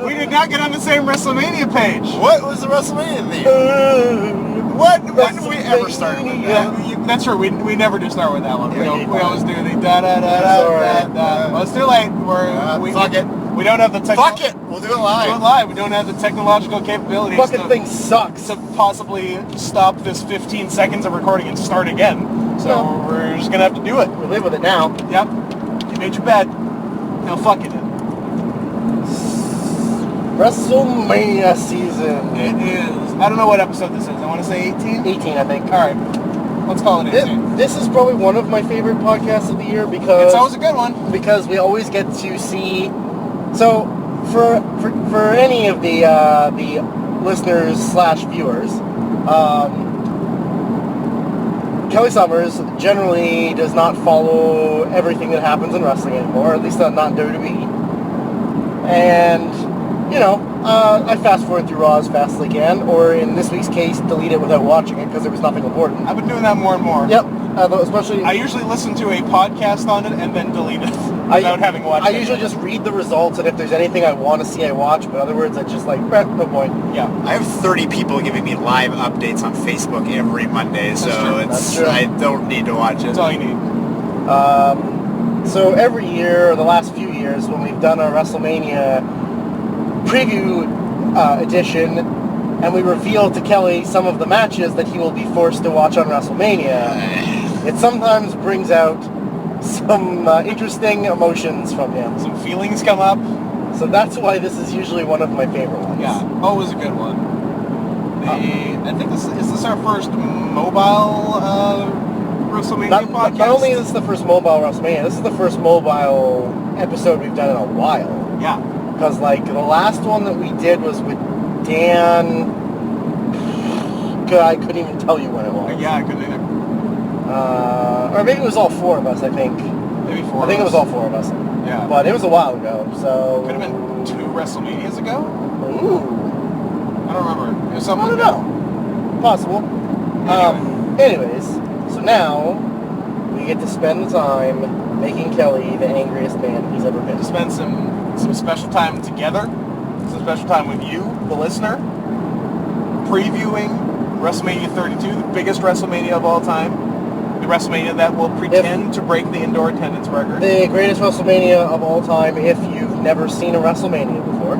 We did not get on the same WrestleMania page. What was the WrestleMania theme? When did we ever start with that? That's true. We never do start with that one. Yeah, we always do the da da da da da. Well, it's too late. Fuck it. We don't have the Fuck it. We'll do it live. Do it live. We don't have the technological capabilities. Fucking thing sucks. To possibly stop this 15 seconds of recording and start again. So we're just gonna have to do it. We live with it now. Yep. You made your bed. Now fuck it. WrestleMania season. It is. I don't know what episode this is. I want to say 18? 18, I think. Alright. Let's call it 18. This is probably one of my favorite podcasts of the year because... It's always a good one. Because we always get to see... So, for any of the listeners / viewers, Kelly Summers generally does not follow everything that happens in wrestling anymore, at least not in WWE. And... You know, I fast forward through Raw as fast as I can, or in this week's case, delete it without watching it because there was nothing important. I've been doing that more and more. Yep, especially... I usually listen to a podcast on it and then delete it without having watched it. I usually just read the results, and if there's anything I want to see, I watch, but in other words, I just like, no point. Yeah. I have 30 people giving me live updates on Facebook every Monday, so I don't need to watch it. That's all you need. So every year, or the last few years, when we've done our WrestleMania preview edition, and we reveal to Kelly some of the matches that he will be forced to watch on WrestleMania, it sometimes brings out some interesting emotions from him. Some feelings come up. So that's why this is usually one of my favorite ones. Yeah, always a good one. I think this is our first mobile WrestleMania podcast. Not only is this the first mobile WrestleMania, this is the first mobile episode we've done in a while. Yeah. Because, like, the last one that we did was with Dan... I couldn't even tell you when it was. Yeah, I couldn't either. Or maybe it was all four of us, I think. Maybe four I think it was all four of us. Yeah. But it was a while ago, so... Could have been 2 WrestleManias ago? Ooh. I don't remember. It was something I don't know. Possible. Anyways, so now we get to spend the time making Kelly the angriest man he's ever been. To spend some special time together, some special time with you, the listener, previewing WrestleMania 32, the biggest WrestleMania of all time, the WrestleMania that will pretend to break the indoor attendance record. The greatest WrestleMania of all time if you've never seen a WrestleMania before.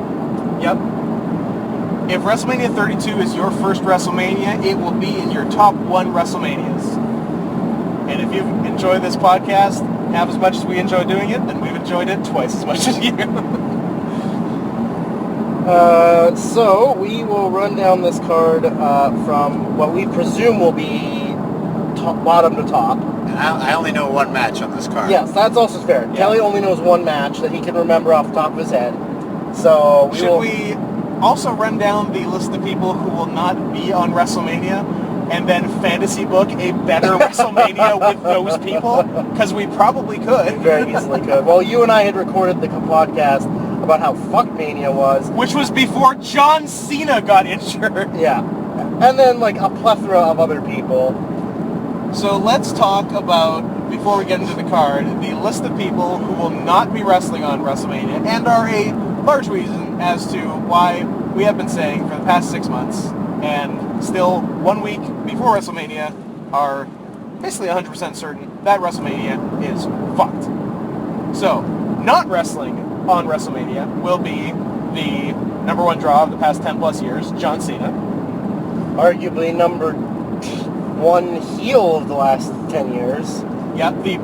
Yep. If WrestleMania 32 is your first WrestleMania, it will be in your top 1 WrestleManias. And if you've enjoyed this podcast half as much as we enjoy doing it, then we've enjoyed it twice as much as you. So we will run down this card from what we presume will be bottom to top. I only know one match on this card. Yes, that's also fair. Yeah. Kelly only knows one match that he can remember off the top of his head. So Should we also run down the list of people who will not be on WrestleMania and then fantasy book a better WrestleMania with those people? Because we probably could. We very easily could. Well, you and I had recorded the podcast about how Fuckmania was. Which was before John Cena got injured. Yeah. And then, like, a plethora of other people. So let's talk about, before we get into the card, the list of people who will not be wrestling on WrestleMania and are a large reason as to why we have been saying for the past 6 months and still 1 week before WrestleMania are basically 100% certain that WrestleMania is fucked. So, not wrestling on WrestleMania will be the number 1 draw of the past 10 plus years, John Cena. Arguably number 1 heel of the last 10 years. Yeah, the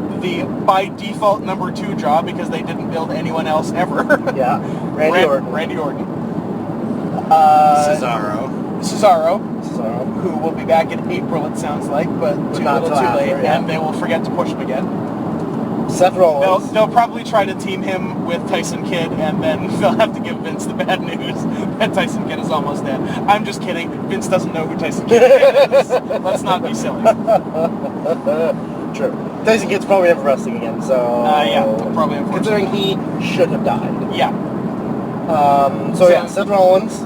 by default number 2 draw because they didn't build anyone else ever. Yeah, Randy Orton. Cesaro, who will be back in April, it sounds like, but too little too late, and they will forget to push him again. Seth Rollins. They'll probably try to team him with Tyson Kidd, and then they'll have to give Vince the bad news that Tyson Kidd is almost dead. I'm just kidding. Vince doesn't know who Tyson Kidd is. Let's not be silly. True. Tyson Kidd's probably never wrestling again, so... yeah, probably, unfortunately. Considering he should have died. Yeah. Seth Rollins.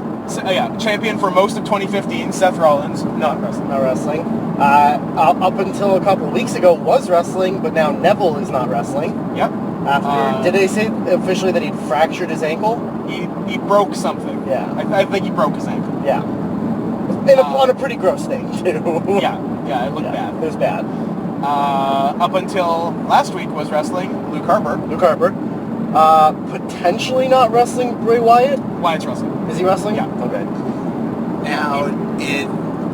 Champion for most of 2015, Seth Rollins, not wrestling. Up until a couple of weeks ago was wrestling, but now Neville is not wrestling. Yep. After, did they say officially that he'd fractured his ankle? He broke something. Yeah. I think he broke his ankle. Yeah. On a pretty gross thing, too. Yeah, it looked bad. It was bad. Up until last week was wrestling Luke Harper. Luke Harper. Potentially not wrestling Bray Wyatt? Wyatt's wrestling. Is he wrestling? Yeah. Okay. Now,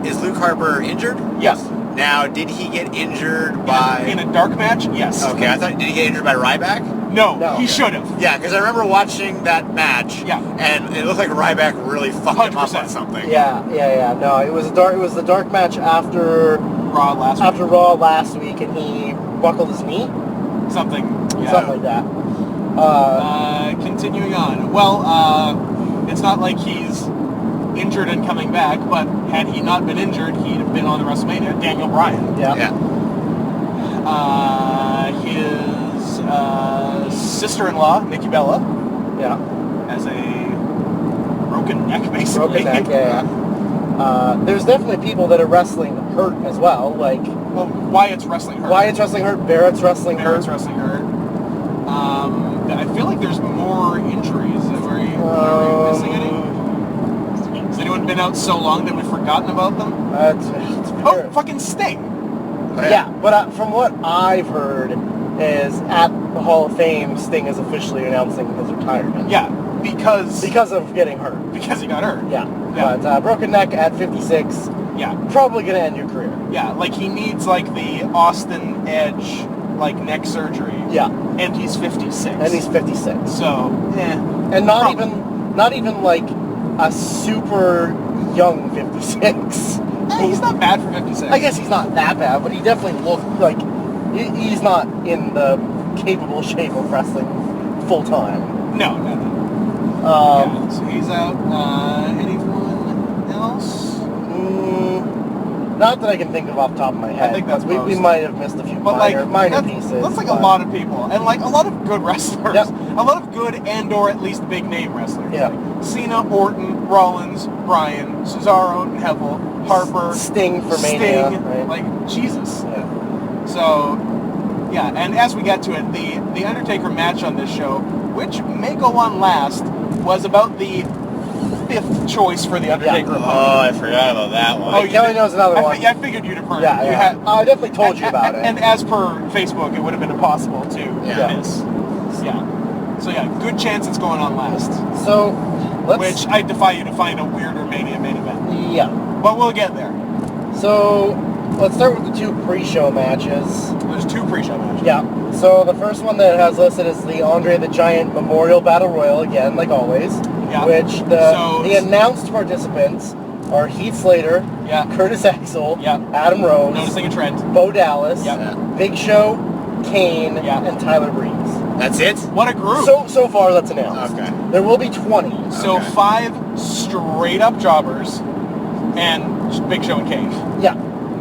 is Luke Harper injured? Yes. Now, did he get injured by... In a dark match? Yes. Okay, I thought, did he get injured by Ryback? No, No. he should have. Yeah, because I remember watching that match, Yeah. and it looked like Ryback really fucked him up 100%. on something. Yeah. No, it was the dark match after Raw last Raw last week, and he buckled his knee. week. Something Something like that. Continuing on. Well, it's not like he's injured and coming back, but had he not been injured, he'd have been on the WrestleMania. Daniel Bryan. Yeah. His sister-in-law, Nikki Bella, Yeah. has a broken neck, basically. Broken neck, yeah. There's definitely people that are wrestling hurt as well, like... Well, Wyatt's wrestling hurt. Wyatt's wrestling hurt, Barrett's wrestling Barrett's hurt. wrestling hurt. I feel like there's more injuries. Are we missing any? Has anyone been out so long that we've forgotten about them? It's Fucking Sting! yeah, but from what I've heard is at the Hall of Fame, Sting is officially announcing his retirement. Yeah, because of getting hurt. Because he got hurt. Yeah. Yeah. But broken neck at 56, Yeah, probably going to end your career. yeah. Like he needs like the Austin Edge like neck surgery. Yeah. And he's 56. And he's 56. So, And not even like a super young 56. He's not bad for 56. I guess he's not that bad, but he definitely looked like he's not in the capable shape of wrestling full time. No. Yeah, so he's out. Anyone else? Not that I can think of off the top of my head. I think that's we most. might have missed a few But minor pieces. That's like a but- lot of people, and like a lot of good wrestlers. Yep. A lot of good and/or at least big name wrestlers. Yeah. Like Cena, Orton, Rollins, Bryan, Cesaro, Neville, Harper, Sting for Mania, Sting, right? like Jesus. Yeah. So, yeah, and as we get to it, the Undertaker match on this show, which may go on last, was about the 5th choice for the Undertaker opponent. Oh, I forgot about that one. Oh, you Kelly did? knows another one. I figured you'd have heard it. Yeah, You yeah. had- I definitely told you about it. And as per Facebook, it would have been impossible to Yeah. miss. Yeah. So yeah, good chance it's going on last. So, Which I defy you to find a weirder Mania main event. Yeah. But we'll get there. So, let's start with the 2 pre-show matches. There's 2 pre-show matches. Yeah. So the first one that it has listed is the Andre the Giant Memorial Battle Royal again, like always. Yeah. Which the announced participants are Heath Slater, Yeah. Curtis Axel, Yeah. Adam Rose, Noticing a trend. Bo Dallas, Yeah. Big Show, Kane, Yeah. and Tyler Breeze. That's it? What a group. So far that's announced. Okay. There will be 20. So Okay. 5 straight up jobbers and Big Show and Kane. Yeah.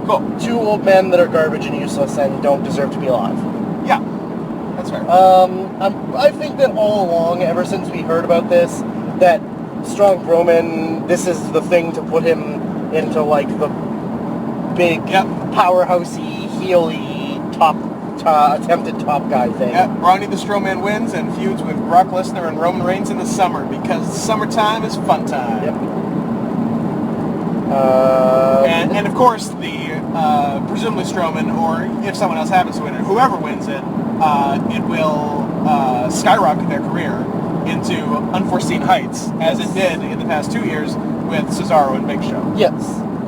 Cool. 2 old men that are garbage and useless and don't deserve to be alive. Yeah. That's fair. I think that all along, ever since we heard about this, that Strong Roman, this is the thing to put him into like the big Yep. powerhousey, heely, attempted top guy thing. Yeah, Ronnie the Strowman wins and feuds with Brock Lesnar and Roman Reigns in the summer because summertime is fun time. Yep. And of course, the presumably Strowman, or if someone else happens to win it, whoever wins it, it will skyrocket their career into unforeseen heights, as it did in the past 2 years with Cesaro and Big Show. Yes.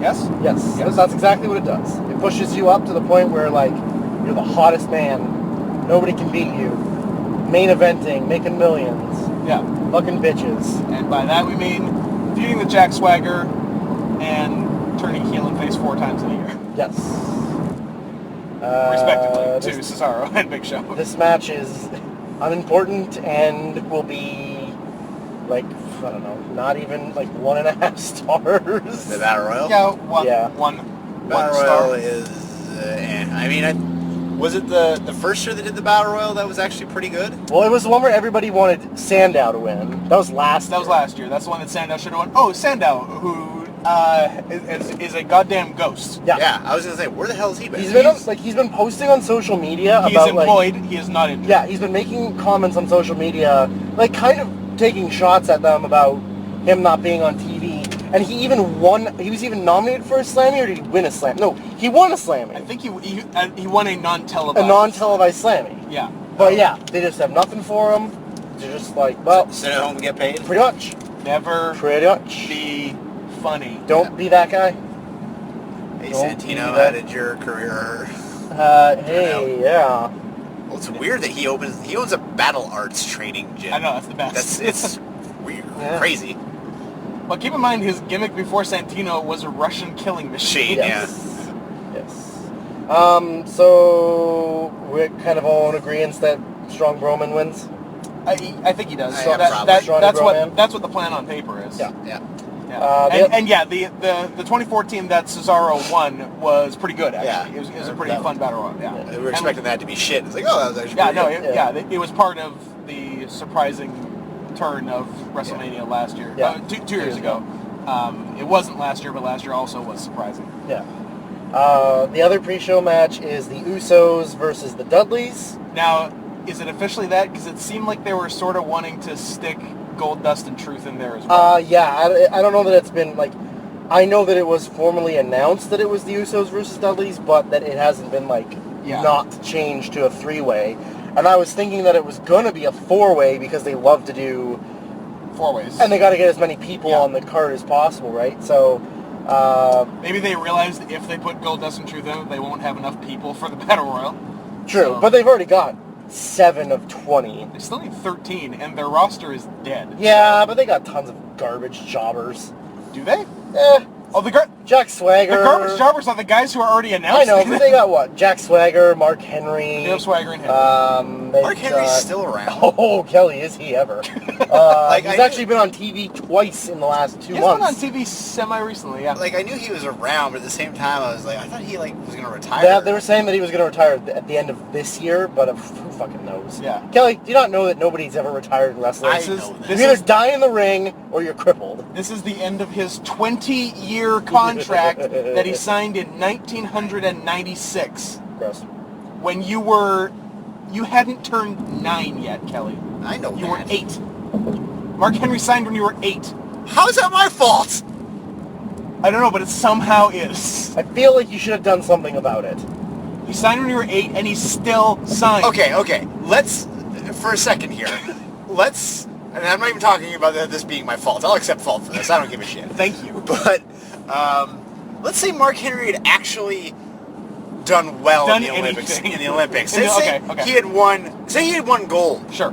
Yes? Yes. Yes. That's exactly what it does. It pushes you up to the point where like you're the hottest man. Nobody can beat you. Main eventing, making millions. Yeah. Fucking bitches. And by that we mean feuding with Jack Swagger and turning heel and face 4 times in a year. Yes. Respectively, to Cesaro and Big Show. This match is unimportant and will be like, I don't know, not even like 1.5 stars. The Battle Royal? Yeah, one Battle star. Royal is, I mean, was it the first year they did the Battle Royal that was actually pretty good? Well, it was the one where everybody wanted Sandow to win. That was last That was last year. That's the one that Sandow should have won. Oh, Sandow, who is a goddamn ghost. Yeah. Yeah, I was gonna say, where the hell has he been? He's been posting on social media He's about employed. He is not injured. yeah, he's been making comments on social media, like kind of taking shots at them about him not being on TV. And he even won. He was even nominated for a Slammy, or did he win a Slam? No, he won a Slammy. I think he won a non-televised. A non-televised Slammy. Yeah. But yeah, they just have nothing for him. They're just like, well, Sit at home and get paid? pretty much. Never Pretty much. be funny. Don't be that guy. Hey, Don't Santino, be how that- did your career... Hey, yeah. Well, it's weird that he owns a battle arts training gym. I know, that's the best. It's weird, Yeah. crazy. Well, keep in mind his gimmick before Santino was a Russian killing machine. Yes. Yes. So we're kind of all in agreement that Strong Broman wins. I think he does. I So am probably. that's what the plan on paper is. Yeah. Yeah. Yeah. And yeah, the 2014 that Cesaro won was pretty good actually. Yeah. It was a pretty fun battle royal. Yeah. We were expecting that to be shit. It's like, oh, that was actually Yeah, pretty no, good. it was part of the surprising turn of WrestleMania last year. Yeah. 2 years ago. It wasn't last year, but last year also was surprising. Yeah. The other pre-show match is the Usos versus the Dudleys. Now, is it officially that? Because it seemed like they were sort of wanting to stick Gold Dust and Truth in there as well. Yeah, I don't know that it's been, like, I know that it was formally announced that it was the Usos versus Dudleys, but that it hasn't been, like, not changed to a 3-way. And I was thinking that it was going to be a 4-way because they love to do 4-ways. and they got to get as many people on the card as possible, right? So, maybe they realized if they put Gold Dust and Truth in, they won't have enough people for the Battle Royal. true, So- but they've already got 7 of 20. They still need 13, and their roster is dead. Yeah, but they got tons of garbage jobbers. Do they? Eh, Oh, the Jack Swagger. garbage jobbers are the guys who are already announced. I know, but they got what? Jack Swagger, Mark Henry. They have Swagger and Henry. Mark Henry's still around. Oh, Kelly, is he ever? Like, he's I actually been on TV twice in the last 2 He's months. been on TV semi-recently, yeah. Like, I knew he was around, but at the same time, I was like, I thought he, like, was going to retire. Yeah, they were saying that he was going to retire at the end of this year, but who fucking knows? Yeah. Kelly, do you not know that nobody's ever retired in wrestling? I This is- know that. You this either is- die in the ring or you're crippled. This is the end of his 20-year contract that he signed in 1996 Gross. when you hadn't turned 9 yet, Kelly. I know You that. were 8. Mark Henry signed when you were 8. How is that my fault? I don't know, but it somehow is. I feel like you should have done something about it. He signed when you were 8, and he's still signed. Okay. Let's, for a second here, and I'm not even talking about this being my fault. I'll accept fault for this. I don't give a shit. Thank you. But let's say Mark Henry had actually done well in the Olympics. anything. In the Olympics, Okay, say okay. he had won. Say he had won gold. Sure.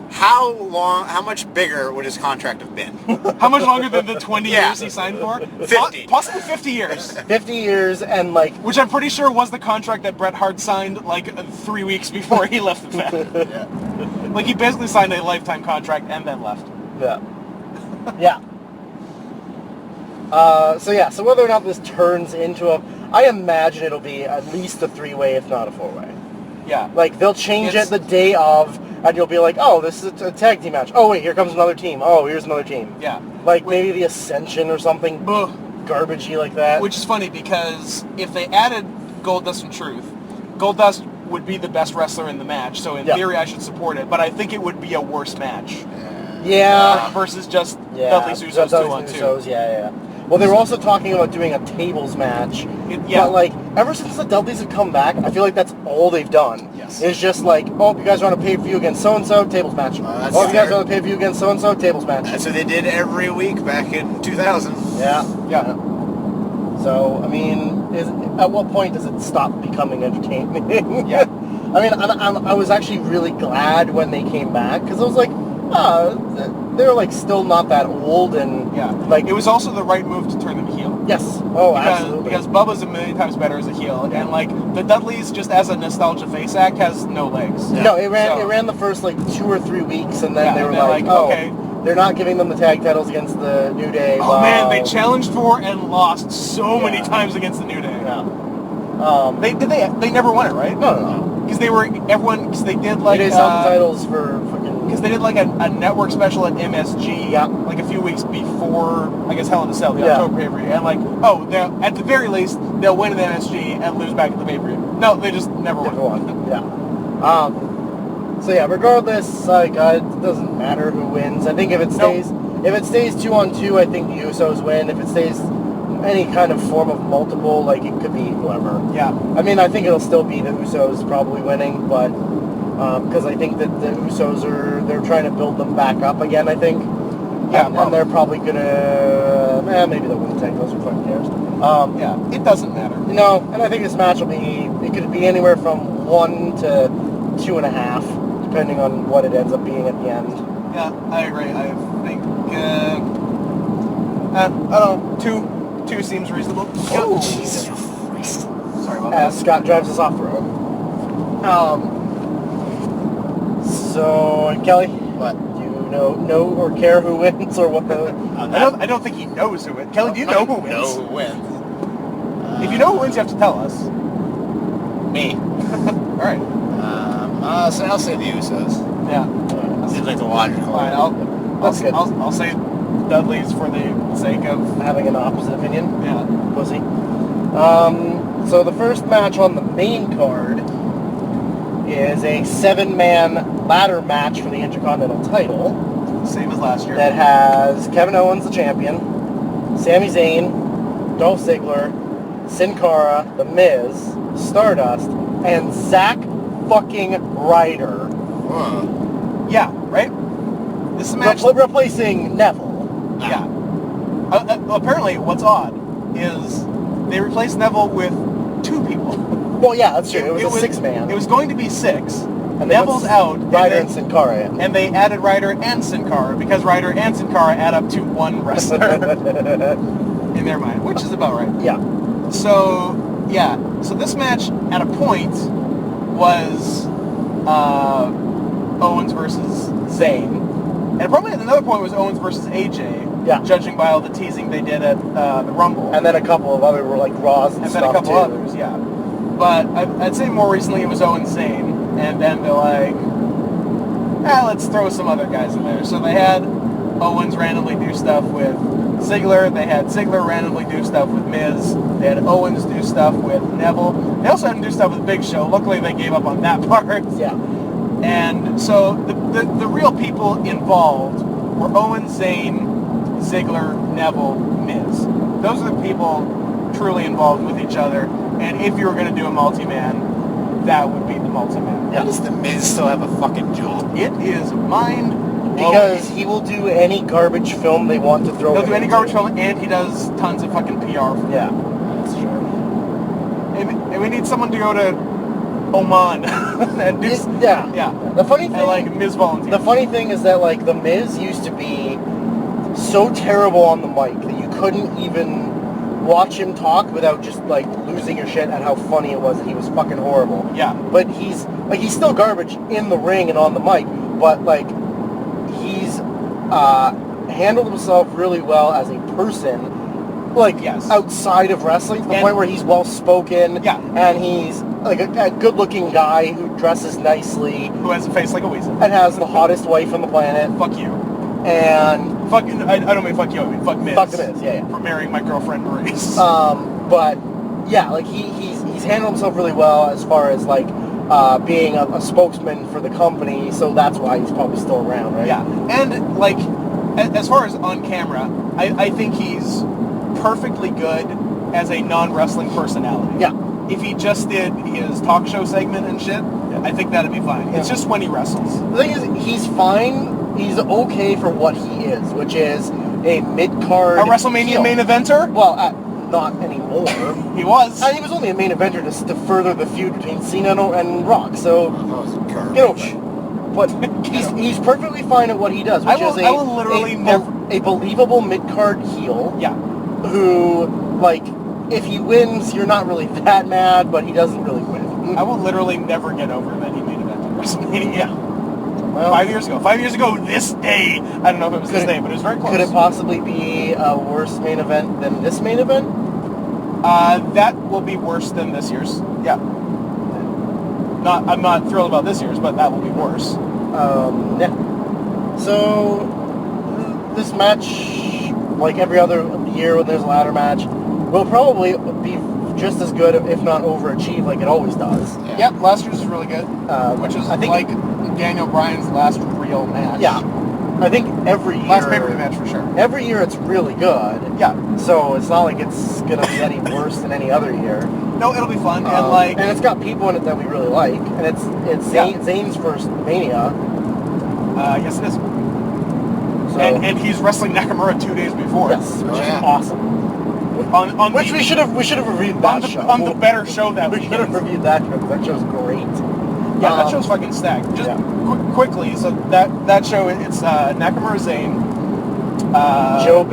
How much bigger would his contract have been? How much longer than the 20 Yeah. years he signed for? 50. Possibly 50 years. 50 years and like... Which I'm pretty sure was the contract that Bret Hart signed like 3 weeks before he left the Fed. Yeah. Like he basically signed a lifetime contract and then left. Yeah. Yeah. So whether or not this turns into I imagine it'll be at least a 3-way, if not a 4-way. Yeah. Like, they'll change It's- it the day of, and you'll be like, oh, this is a tag team match. Oh, wait, here comes another team. Oh, here's another team. Yeah. Like, maybe the Ascension or something Ugh. garbagey like that. Which is funny because if they added Goldust and Truth, Goldust would be the best wrestler in the match, so in Yeah. theory I should support it, but I think it would be a worse match. Yeah. Versus just Yeah. Dudley's Usos 2-on-2. Usos, yeah. Well, they were also talking about doing a tables match. Yeah. But, like, ever since the Dudleys have come back, I feel like that's all they've done. Yes. It's just like, oh, you guys want to pay-per-view against so-and-so, tables match. That's Oh, you guys fair. want to pay-per-view against so-and-so, tables match. That's what they did every week back in 2000. Yeah. Yeah. So, I mean, at what point does it stop becoming entertaining? Yeah. I mean, I was actually really glad when they came back, because I was like, they're, like, still not that old, and, Yeah. like... It was also the right move to turn them heel. Yes. Oh, absolutely. Because Bubba's a million times better as a heel, and like the Dudleys, just as a nostalgia face act, has no legs. No, it So- ran the first, like, 2 or 3 weeks, and then Yeah, they were and they're like, like, oh, okay. they're not giving them the tag titles against the New Day. Oh man, they Wow. challenged for and lost so many Yeah. times against the New Day. Yeah. They never won it, right? No. because they did like They did subtitles for fucking... because they did like a network special at MSG like a few weeks before, I guess, Hell in a Cell, the October pay-per-view, and like, at the very least they'll win at the MSG and lose back at the pay-per-view. No, they just never won. Yeah. So yeah, regardless, like it doesn't matter who wins. I think if it stays 2-on-2, I think the Usos win. If it stays any kind of form of multiple, like it could be whoever. Yeah. I mean, I think it'll still be the Usos probably winning, but because I think that the Usos they're trying to build them back up again. I think. Yeah. And they're probably gonna maybe they'll win the tag titles. Who fucking cares? Yeah. It doesn't matter. No, and I think this match will be. It could be anywhere from 1 to 2.5, depending on what it ends up being at the end. Yeah, I agree. I think I don't know. Two seems reasonable. Oh, Jesus Christ. Sorry about that. Scott drives us off the road. So, Kelly, What? do you know or care who wins or what the... I don't think he knows who wins. Kelly, do you know who wins? Know who wins. If you know who wins, you have to tell us. Me. All right. So I'll say the Usos. Yeah. Seems like the logical. Fine. That's good. I'll say Dudley's for the sake of Having an opposite opinion. yeah. Pussy. So the first match on the main card is a 7-man ladder match for the Intercontinental title Same as last year. that has Kevin Owens, the champion, Sami Zayn, Dolph Ziggler, Sin Cara, The Miz, Stardust, and Zack fucking Ryder. Yeah. Right. This is a match. Replacing Neville. Yeah. Apparently, what's odd is they replaced Neville with 2 people. Well, yeah, that's true. It was a 6-man. It was going to be 6. And Neville's out. Ryder and Sin Cara in. And they added Ryder and Sin Cara because Ryder and Sin Cara add up to 1 wrestler in their mind, which is about right. Yeah. So this match at a point was Owens versus Zayn. And probably at another point was Owens versus AJ. Yeah. Judging by all the teasing they did at the Rumble. And then a couple of other like Raws and then stuff a couple too. others, yeah. But I'd say more recently it was Owens Zayn. And then they're like, let's throw some other guys in there. So they had Owens randomly do stuff with Ziggler. They had Ziggler randomly do stuff with Miz. They had Owens do stuff with Neville. They also had him do stuff with Big Show. Luckily, they gave up on that part. Yeah. And so the real people involved were Owens, Zayn, Ziggler, Neville, Miz. Those are the people truly involved with each other. And if you were going to do a multi-man, that would be the multi-man. How does the Miz still have a fucking job? It is mind Because he will do any garbage film they want to throw He'll him do any into. garbage film, and he does tons of fucking PR for Yeah. That's true. And we need someone to go to Oman and do Yeah. The funny thing, and like Miz volunteer. the funny thing is that like the Miz used to be so terrible on the mic that you couldn't even watch him talk without just like losing your shit at how funny it was that he was fucking horrible. Yeah. But he's still garbage in the ring and on the mic, but like he's handled himself really well as a person, like outside of wrestling, to the point where he's well spoken. Yeah. And he's like a good looking guy who dresses nicely, Who has a face like a weasel. and has the hottest wife on the planet. Fuck you. And Fuck you. I don't mean fuck you. I mean fuck Miz. fuck the Miz, yeah. For marrying my girlfriend Maurice. But yeah, like he's handled himself really well as far as like being a spokesman for the company, so that's why he's probably still around, right? Yeah. And like as far as on camera, I think he's perfectly good as a non-wrestling personality. Yeah. If he just did his talk show segment and shit, I think that'd be fine. It's just when he wrestles. The thing is, he's fine. He's okay for what he is, which is a mid-card A WrestleMania heel. main eventer? Well, not anymore. He was. And he was only a main eventer to further the feud between Cena and Rock. So, get over it. But he's perfectly fine at what he does, which is I will literally never... a believable mid-card heel. Yeah. Who, like, if he wins, you're not really that mad, but he doesn't really win. I will literally never get over that he made event at WrestleMania. Well, 5 years ago. 5 years ago this day. I don't know if it was this day, but it was very close. Could it possibly be a worse main event than this main event? That will be worse than this year's. Yeah. I'm not thrilled about this year's, but that will be worse. Yeah. So this match, like every other year when there's a ladder match, will probably be just as good, if not overachieve, like it always does. Yeah, last year's was really good, which is I think like Daniel Bryan's last real match. Yeah, I think every year. Last pay-per-view match for sure. Every year it's really good. Yeah. So it's not like it's gonna be any worse than any other year. No, it'll be fun and it's got people in it that we really like, and it's Zayn's first Mania. Yes, it is. So, and he's wrestling Nakamura 2 days before. Yes, which is awesome. On Which we should have reviewed that show. On the better show that we should have reviewed that show, because that show's great. Yeah, that show's fucking stacked. Just quickly, so that show, it's Nakamura Zayn, Joe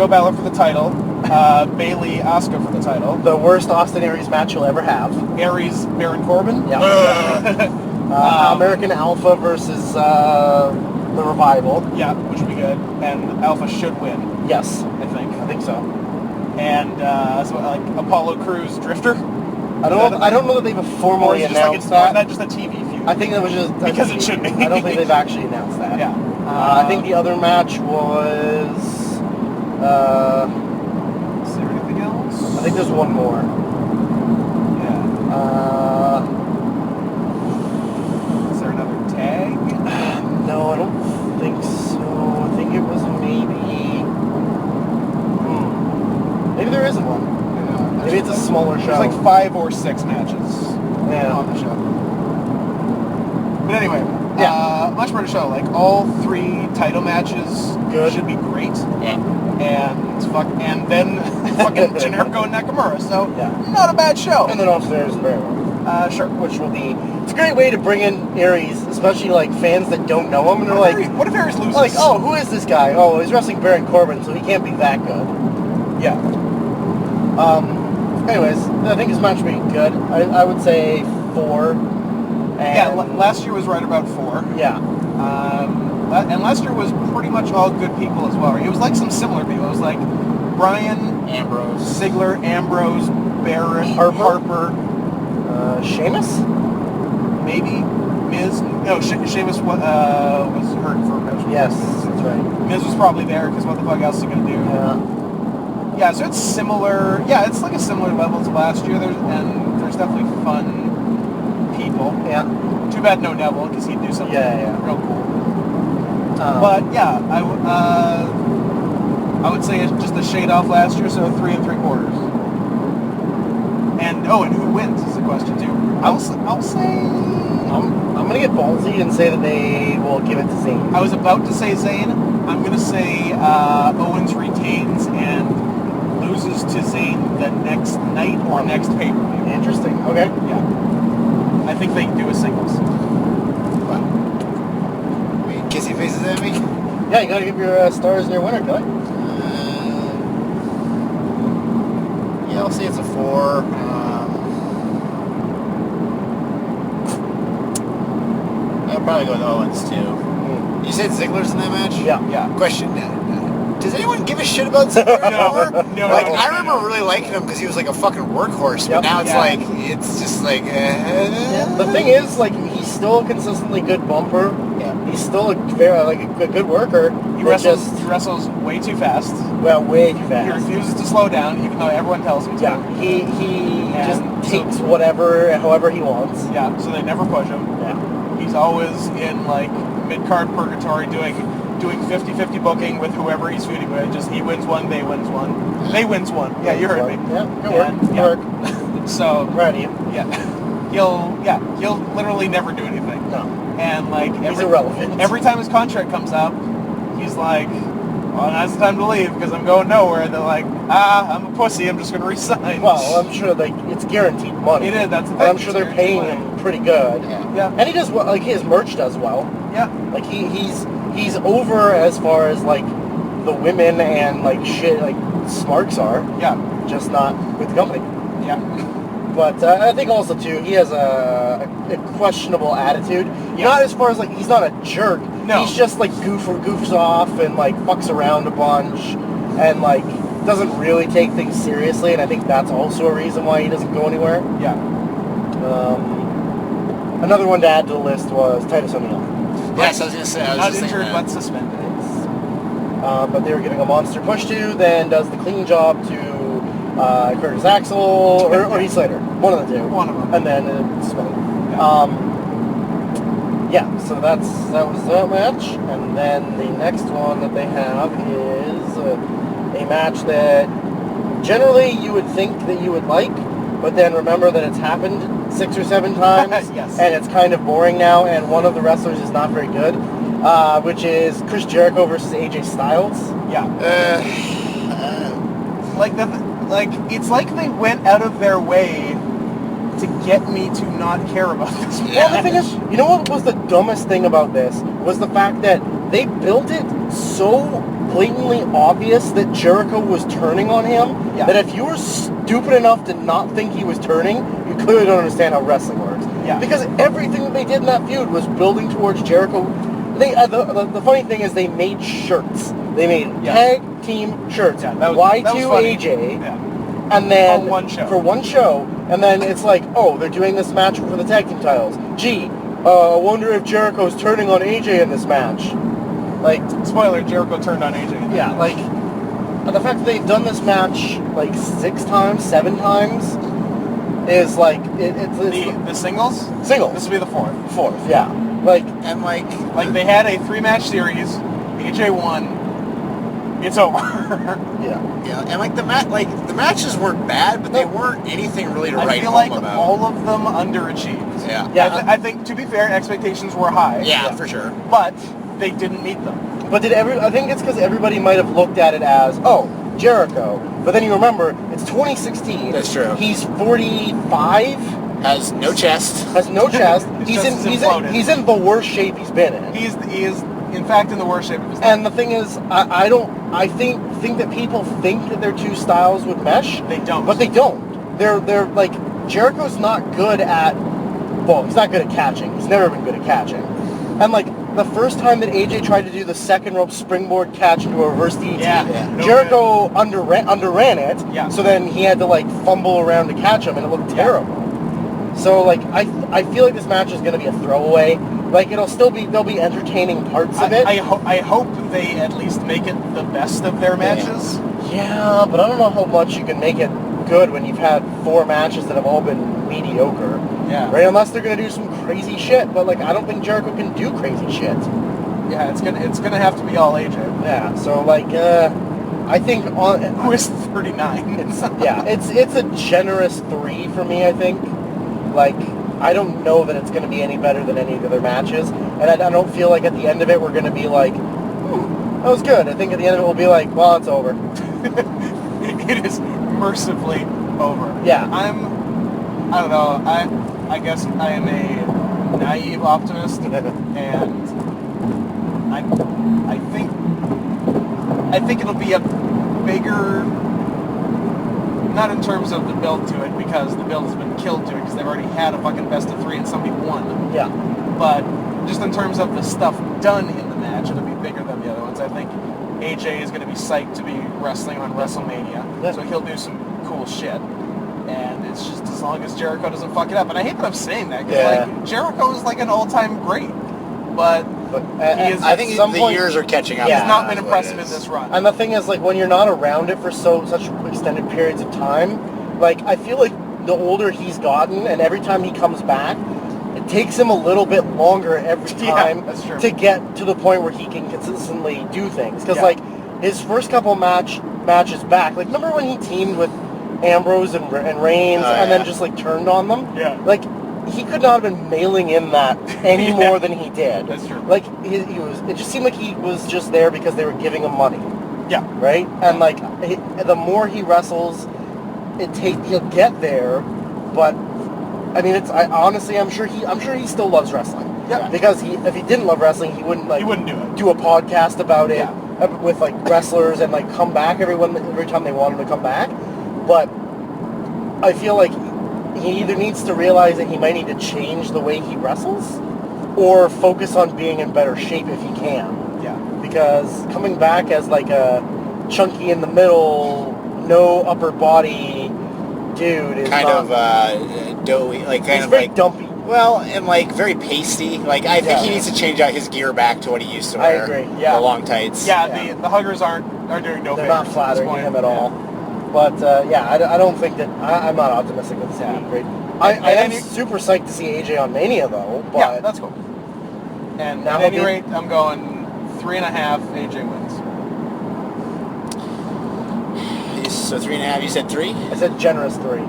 Balor for the title, Bailey Asuka for the title, the worst Austin Aries match you'll ever have. Aries Baron Corbin. Yeah. American Alpha versus the Revival. Yeah, which would be good, and Alpha should win. Yes, I think so. And so like Apollo Crews Drifter. I don't know that they've formally announced that. Or is that just a TV feud? I think that was just because it should be. I don't think they've actually announced that. Yeah. I think the other match was. Is there anything else? I think there's one more. Yeah. Is there another tag? No, I don't think so. I think it was maybe. Maybe there isn't one. Maybe it's a smaller show. There's like 5 or 6 matches on the show. But anyway, much better show. Like all 3 title matches should be great. Yeah. And then fucking Generico and Nakamura. So not a bad show. And then also there's Baron. Sure. Which will be. It's a great way to bring in Aries, especially like fans that don't know him, and they're like, what if Aries loses? Like, oh, who is this guy? Oh, he's wrestling Baron Corbin, so he can't be that good. Yeah. Anyways, I think his match will be good. I would say 4. Last year was right about 4. Yeah. And last year was pretty much all good people as well. Right? It was like some similar people. It was like Bryan, Ambrose, Ziggler, Ambrose, Barrett, Harper. Sheamus? Maybe. Miz. No, Sheamus was hurt for a match. Yes, that's right. Miz was probably there because what the fuck else is he going to do? Yeah. Yeah, so it's similar. Yeah, it's like a similar level to last year. There's definitely fun people. Yeah. Too bad no Neville because he'd do something real cool. But yeah, I would say it's just a shade off last year, so 3 3/4. And who wins is the question too. I'll say. I'm gonna get ballsy and say that they will give it to Zayn. I was about to say Zayn. I'm gonna say Owens retains and loses to Zayn the next night or next pay-per-view. Interesting. Okay. Yeah. I think they do a singles. What? Kissy faces at me? Yeah, you gotta give your stars and your winner, Kelly. Yeah, I'll say it's a 4. I'll probably go with Owens too. You said Ziggler's in that match? Yeah. Question. Does anyone give a shit about Ziggler anymore? No. Like, I remember really liking him because he was like a fucking workhorse, but now it's like, it's just like... The thing is, like, he's still a consistently good bumper. Yeah. He's still a good worker. He wrestles way too fast. Well, way too He fast. refuses to slow down, even though everyone tells him to. Yeah, he just takes however he wants. Yeah, so they never push him. Yeah. He's always in, like, mid-card purgatory doing 50-50 booking with whoever he's feuding with. Just he wins one, they wins one. They wins one. Yeah, you heard me. Yeah, good work. So, Proud of you. Yeah. He'll literally never do anything. No. And, like, He's irrelevant. Every time his contract comes up, he's like, well, now's the time to leave because I'm going nowhere. They're like, I'm a pussy, I'm just going to resign. Well, I'm sure it's guaranteed money. It is, that's the thing. And I'm sure they're paying him pretty good. Yeah. And he does well, like his merch does well. Yeah. Like he's over as far as like the women and like shit like smarks are. Yeah. Just not with the company. Yeah. But I think also too he has a questionable attitude. Yes. Not as far as like he's not a jerk. No. He's just like goofs off and like fucks around a bunch and like doesn't really take things seriously. And I think that's also a reason why he doesn't go anywhere. Yeah. Another one to add to the list was Titus O'Neil. Yes, I was going to say. I was Not just injured, saying but that. suspended. But they were giving a monster push to, then does the clean job to Curtis Axel or Heath Slater. One of the two. One of them. And then suspended. Yeah. So that was that match. And then the next one that they have is a match that generally you would think that you would like, but then remember that it's happened 6 or 7 times, Yes. and it's kind of boring now, and one of the wrestlers is not very good, which is Chris Jericho versus AJ Styles. Yeah. It's like they went out of their way to get me to not care about this. Well, the thing is, you know what was the dumbest thing about this? Was the fact that they built it so blatantly obvious that Jericho was turning on him, that if you were stupid enough to not think he was turning, you clearly don't understand how wrestling works. Yeah. Because everything that they did in that feud was building towards Jericho. The funny thing is they made shirts. They made tag team shirts. Yeah, that was funny. Y2AJ. Yeah. And then For one show. And then it's like, oh, they're doing this match for the tag team titles. Gee, I wonder if Jericho's turning on AJ in this match. Like, spoiler, Jericho turned on AJ. Yeah, like the fact that they've done this match like 6 times, 7 times is like it's the singles. Singles. This will be the fourth. Yeah. Like they had a 3-match series. AJ won. It's over. Yeah. And the matches weren't bad, but they weren't anything really to write I feel home like about. all of them underachieved. Yeah. I think, to be fair, expectations were high. Yeah, for sure. But they didn't meet them. But I think it's because everybody might have looked at it as, oh, Jericho. But then you remember, it's 2016. That's true. He's 45. Has no chest. He's in the worst shape he's been in. He is in fact in the worst shape of his life. And the thing is, I think that people think that their two styles would mesh. They don't. But they don't. They're like, Jericho's not good at, well, he's not good at catching. He's never been good at catching. And like, the first time that AJ tried to do the second rope springboard catch into a reverse DDT, Jericho underran it. Yeah. So then he had to like fumble around to catch him, and it looked terrible. So like, I feel like this match is going to be a throwaway. Like, there'll be entertaining parts of it. I hope they at least make it the best of their matches. Yeah, but I don't know how much you can make it good when you've had 4 matches that have all been mediocre. Yeah. Right? Unless they're going to do some crazy shit. But like, I don't think Jericho can do crazy shit. Yeah, it's gonna have to be all AJ. Yeah. So like, I think who is 39? It's a generous 3 for me. I think. Like, I don't know that it's going to be any better than any of the other matches, and I don't feel like at the end of it we're going to be like, that was good. I think at the end of it we'll be like, well, it's over. It is mercifully over. Yeah. I don't know. I guess I am a naive optimist, and I think it'll be a bigger. Not in terms of the build to it, because the build has been killed to it, because they've already had a fucking best of 3 and somebody won. Yeah. But just in terms of the stuff done in the match, it'll be bigger than the other ones. I think AJ is going to be psyched to be wrestling on WrestleMania, so he'll do some cool shit. And it's just as long as Jericho doesn't fuck it up. And I hate that I'm saying that, because like, Jericho is like an all-time great, but he is, I think the years are catching up. He's not been impressive in this run. And the thing is, like, when you're not around it for such extended periods of time, like, I feel like the older he's gotten, and every time he comes back, it takes him a little bit longer every time to get to the point where he can consistently do things. Because like, his first couple matches back, like, remember when he teamed with Ambrose and Reigns, and then just like turned on them? Yeah. Like, he could not have been mailing in that any more than he did. That's true. Like, he was. It just seemed like he was just there because they were giving him money. Yeah. Right. And like, the more he wrestles, he'll get there. But I mean, I'm sure he still loves wrestling. Yeah. Because if he didn't love wrestling, he wouldn't do a podcast about it with like wrestlers and like come back every time they want him to come back. But I feel like he either needs to realize that he might need to change the way he wrestles, or focus on being in better shape if he can. Yeah. Because coming back as like a chunky in the middle, no upper body dude is kind of doughy, like kind he's of very like dumpy. Well, and like very pasty. Like I think Yeah. he needs to change out his gear back to what he used to I wear. agree, yeah. The long tights. Yeah, Yeah. the huggers are doing no They're favors not at this flattering point. him at all. But I don't think that I'm not optimistic that this is going to be great. I am super psyched to see AJ on Mania though. But Yeah, that's cool. And Now at any he'll be- rate, I'm going 3.5. AJ wins. So 3.5. You said 3? I said generous 3.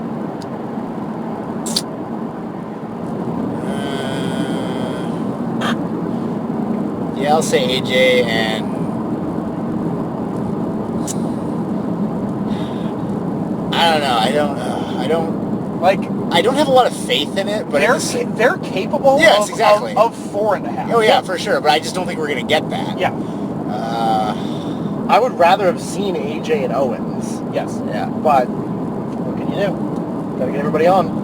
Yeah, I'll say AJ and. I don't know. I don't have a lot of faith in it, but they're capable Yes, of, exactly. of 4.5. Oh yeah, for sure. But I just don't think we're gonna get that. Yeah. I would rather have seen AJ and Owens. Yes. Yeah. But what can you do? Gotta get everybody on.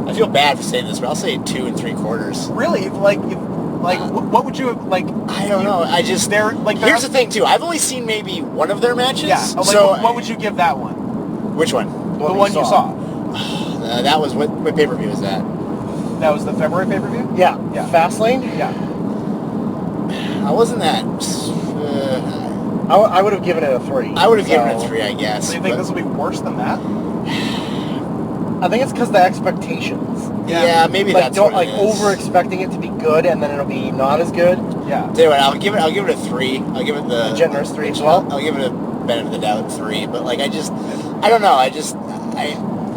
I feel bad for saying this, but I'll say 2 3/4. Really? What would you like? I don't know. I just here's the thing too. I've only seen maybe one of their matches. Yeah. So what would you give that one? Which one? The one you saw. That was what pay-per-view was that? That was the February pay-per-view? Yeah. Yeah. Fastlane? Yeah. I wasn't that. I would have given it a 3. I would have given it a 3, I guess. So you think this will be worse than that? I think it's because the expectations. Yeah, maybe Like, that's don't what like it is. over expecting it to be good and then it'll be not as good. Yeah. Tell you what, I'll give it a 3. I'll give it the generous 3 as well. I'll give it a benefit of the doubt 3. But like, I don't know.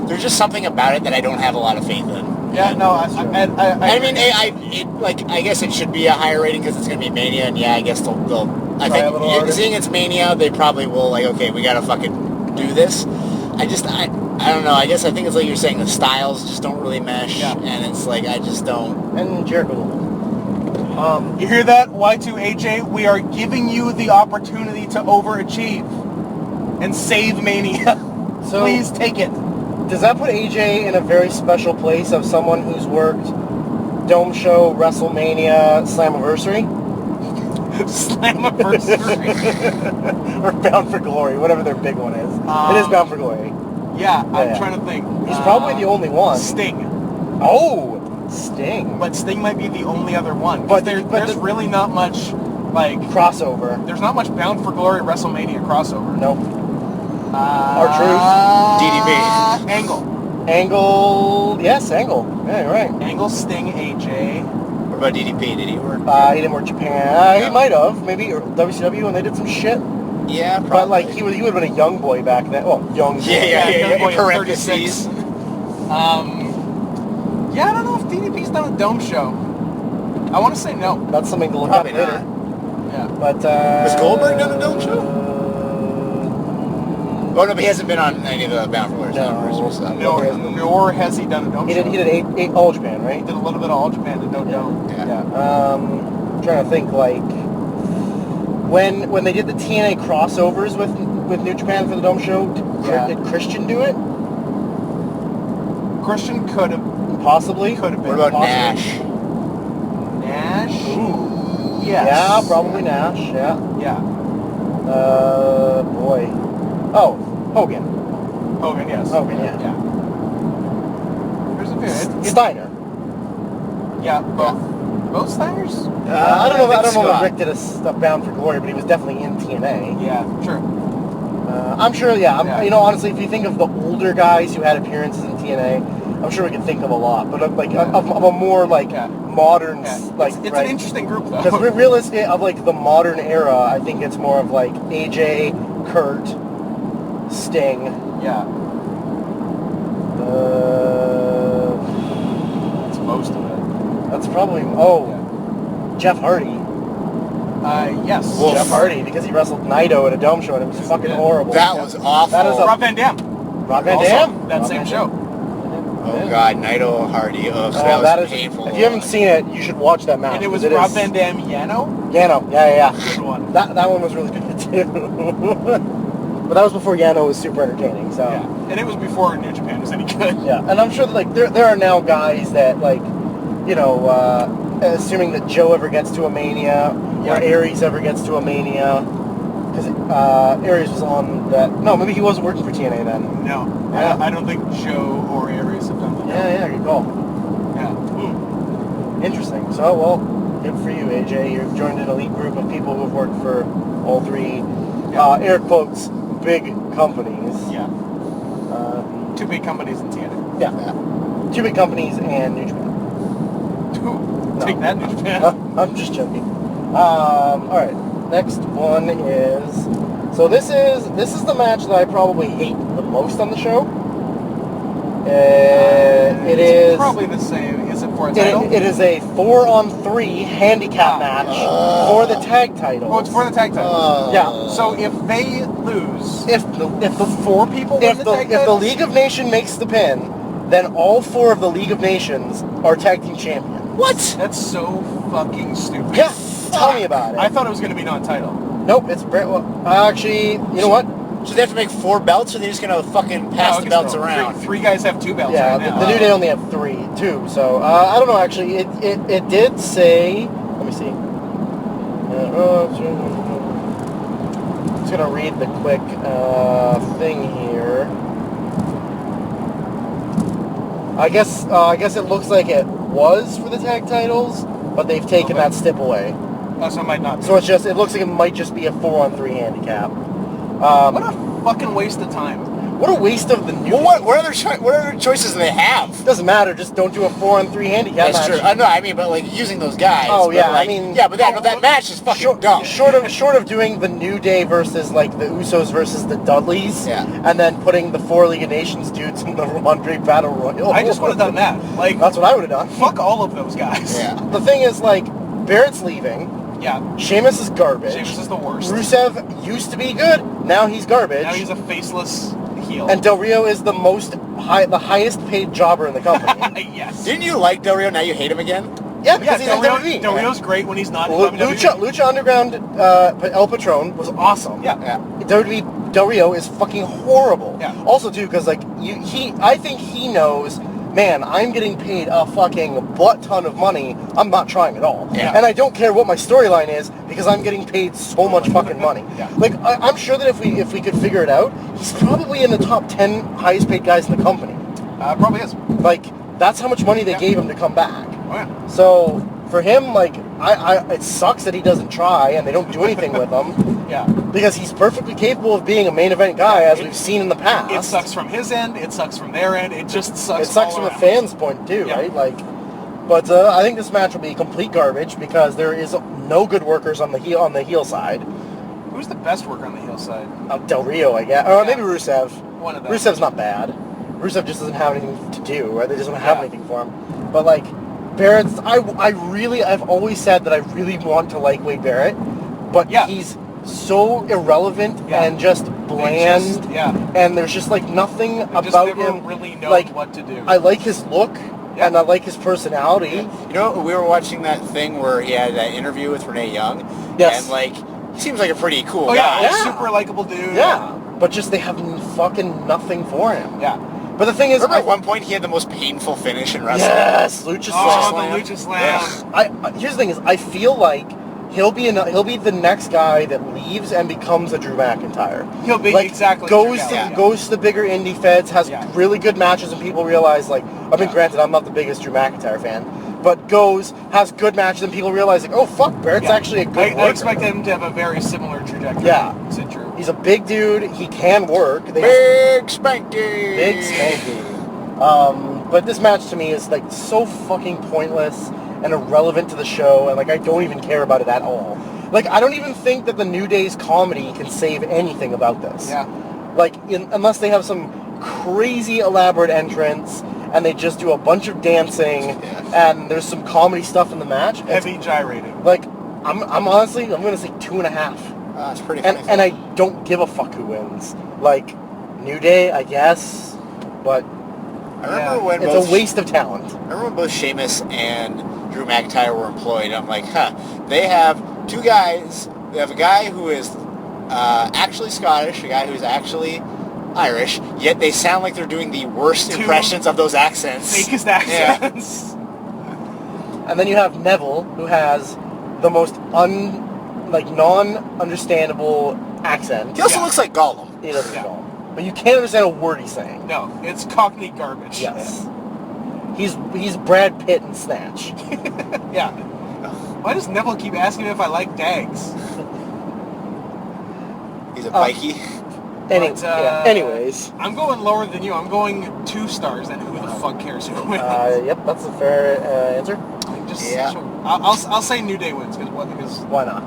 There's just something about it that I don't have a lot of faith in. Yeah. No. I guess it should be a higher rating because it's going to be Mania, and yeah, I guess they'll I Try a little think harder. seeing it's Mania, they probably will okay, we got to fucking do this. I don't know. I guess I think it's like you're saying, the styles just don't really mesh, Yeah. and it's like I just don't. And Jericho. You hear that, Y2AJ? We are giving you the opportunity to overachieve and save Mania. So- Please take it. Does that put AJ in a very special place of someone who's worked Dome Show, WrestleMania, Slammiversary? Slammiversary. Or Bound for Glory, whatever their big one is. It is Bound for Glory. Yeah, I'm Yeah. trying to think. He's probably the only one. Sting. Oh, Sting. But Sting might be the only other one. But There's really not much, Crossover. there's not much Bound for Glory WrestleMania crossover. Nope. DDP. Angle. Angle. Yes, Angle. Yeah, you're right. Angle, Sting, AJ. What about DDP? Did he work? He didn't work Japan. He might have. Maybe or WCW when they did some shit. Yeah, probably. But like he would have been a young boy back then. Well, young boy. Yeah. Young boy In at parentheses. 36. Yeah, I don't know if DDP's done a Dome show. I want to say no. That's something to look Probably up later. not. Yeah. But Was Goldberg done a Dome show? Oh no, but he hasn't been on any of the Bound for Glory No. stuff. Nor has he done a Dome He show. did eight All Japan, right? He did a little bit of All Japan and no Dome. Yeah. I'm trying to think like when they did the TNA crossovers with New Japan for the Dome show. Did Christian do it? Christian could have Possibly. been. What about Possibly. Nash? Nash? Ooh. Yes. Yeah, probably Nash. Yeah. Yeah. Boy. Oh, Hogan. Hogan, yes. Hogan, yeah. There's a bit. Steiner. Yeah, both Steiners? I don't know. I don't know Scott. if Rick did a stuff Bound for Glory, but he was definitely in TNA. Yeah, true. I'm sure. Yeah. Yeah. You know, honestly, if you think of the older guys who had appearances in TNA, I'm sure we can think of a lot. But of a more modern It's an interesting group though. Because realistically, of like the modern era, I think it's more of like AJ, Kurt, Sting. Yeah, that's most of it. That's probably Jeff Hardy. Yes. Wolf. Jeff Hardy, because he wrestled Naito at a Dome show and it was fucking horrible. That was awful. That is a- Rob Van Dam. Rob Van Also, Dam. that Rob same Van show. Dam. Oh god, Naito Hardy. Ugh, Oh, that was painful. If you haven't seen it, you should watch that match. And it was 'cause Rob is- Van Dam Yano. Yano. Yeah. Good one. That one was really good too. But that was before Yano was super entertaining. So Yeah. And it was before New Japan was any good. yeah. And I'm sure that like there are now guys that assuming that Joe ever gets to a Mania or Yeah. Aries ever gets to a Mania, Because Aries was on that. No, maybe he wasn't working for TNA then. No, Yeah. I don't think Joe or Aries have done that. Yeah, good call. Yeah. Interesting. So, well, good for you, AJ. You've joined an elite group of people who have worked for all three, air quotes, big companies. Yeah. Two big companies in TNA. Yeah. 2 big companies and New Japan. Take that, New Japan. I'm just joking. Alright, next one is... So this is the match that I probably hate the most on the show. It is probably the same. Is it for a title? It is a 4-on-3 handicap match for the tag title. Oh, it's for the tag title. Yeah. So if they lose, If the 4 people win the tag if the titles? League of Nations makes the pin, then all 4 of the League of Nations are tag team champions. What? That's so fucking stupid. Yeah. Tell me about it. I thought it was going to be non-title. Nope. It's actually. You know what? So they have to make 4 belts, or they're just gonna fucking pass the belts around? Three guys have 2 belts Yeah, right now. the New Day only have 2. So I don't know. Actually, it did say. Let me see. Just gonna read the quick thing here. I guess it looks like it was for the tag titles, but they've taken that stip away. So it might not be. So it looks like it might just be a 4-on-3 handicap. What a fucking waste of time. What a waste of the new. Well, what other choices do they have? Doesn't matter. Just don't do a 4-on-3 handicap That's match. true. I know. I mean, but like using those guys. Oh, but, yeah, like, I mean- yeah, but that match is fucking dumb. Short of doing the New Day versus like the Usos versus the Dudleys, Yeah. and then putting the 4 League of Nations dudes in the Andre Battle Royal. I just would have done that. Like, That's what I would have done. fuck all of those guys. Yeah. The thing is, like, Barrett's leaving. Yeah. Sheamus is garbage. Sheamus is the worst. Rusev used to be good. Now he's garbage. Now he's a faceless heel. And Del Rio is the highest paid jobber in the company. Yes. Didn't you like Del Rio? Now you hate him again? Yeah, because he's in WWE. Del Rio's great when he's not in WWE. Lucha Underground El Patron was awesome. Yeah. WWE Del Rio is fucking horrible. Yeah. Also too, because like I think he knows, man, I'm getting paid a fucking butt ton of money. I'm not trying at all. Yeah. And I don't care what my storyline is because I'm getting paid so much fucking money. Yeah. Like I'm sure that if we could figure it out, he's probably in the top 10 highest paid guys in the company. Probably is. Like that's how much money they gave him to come back. Oh, yeah. So for him, like, it sucks that he doesn't try and they don't do anything with him. Yeah. Because he's perfectly capable of being a main event guy, as we've seen in the past. It sucks from his end. It sucks from their end. It just sucks. It sucks all from the around. fans' point too, Yeah. right? Like, but I think this match will be complete garbage because there is no good workers on the heel side. Who's the best worker on the heel side? Del Rio, I guess, or maybe Rusev. One of them. Rusev's not bad. Rusev just doesn't have anything to do, right? They just don't have Yeah. anything for him. But like Barrett's, I've always said that I really want to like Wade Barrett, but he's so irrelevant and just bland. And there's just like nothing about never him really know like what to do. I like his look and I like his personality. You know, we were watching that thing where he had that interview with Renee Young. Yes. And like, he seems like a pretty cool Oh guy. yeah, super likable dude. Yeah, but just they have fucking nothing for him. Yeah. But the thing is, Remember at one point he had the most painful finish in wrestling? yes, Lucha Oh, Slam. the Lucha Slam. Here's the thing: is I feel like he'll be the next guy that leaves and becomes a Drew McIntyre. He'll be like, exactly. goes Drew to goes to the bigger indie feds, has Yeah. really good matches, and people realize like I mean, granted, I'm not the biggest Drew McIntyre fan, but has good matches, and people realize like, oh fuck, Barrett's actually a good worker. I expect him to have a very similar trajectory. Yeah. To Drew. He's a big dude. He can work. Big Spanky! Big Spanky. But this match to me is like so fucking pointless and irrelevant to the show, and like I don't even care about it at all. Like I don't even think that the New Day's comedy can save anything about this. Yeah. Like unless they have some crazy elaborate entrance and they just do a bunch of dancing and there's some comedy stuff in the match. Heavy gyrating. Like I'm honestly gonna say 2.5. That's pretty funny. And I don't give a fuck who wins. Like New Day, I guess, but I remember when it's both, a waste of talent. I remember when both Sheamus and Drew McIntyre were employed. I'm like, they have two guys. They have a guy who is actually Scottish, a guy who is actually Irish, yet they sound like they're doing the worst impressions of those accents. Fakest accents. And then you have Neville, who has the most non-understandable accent. He also Yeah. looks like Gollum. He doesn't Yeah. know. But you can't understand a word he's saying. No, it's Cockney garbage. Yes. He's Brad Pitt in Snatch. Yeah. Why does Neville keep asking me if I like dags? He's a Vikey. Anyways. I'm going lower than you. I'm going 2 stars, and who the fuck cares who wins? Yep, that's a fair answer. Yeah. I'll say New Day wins because Why not?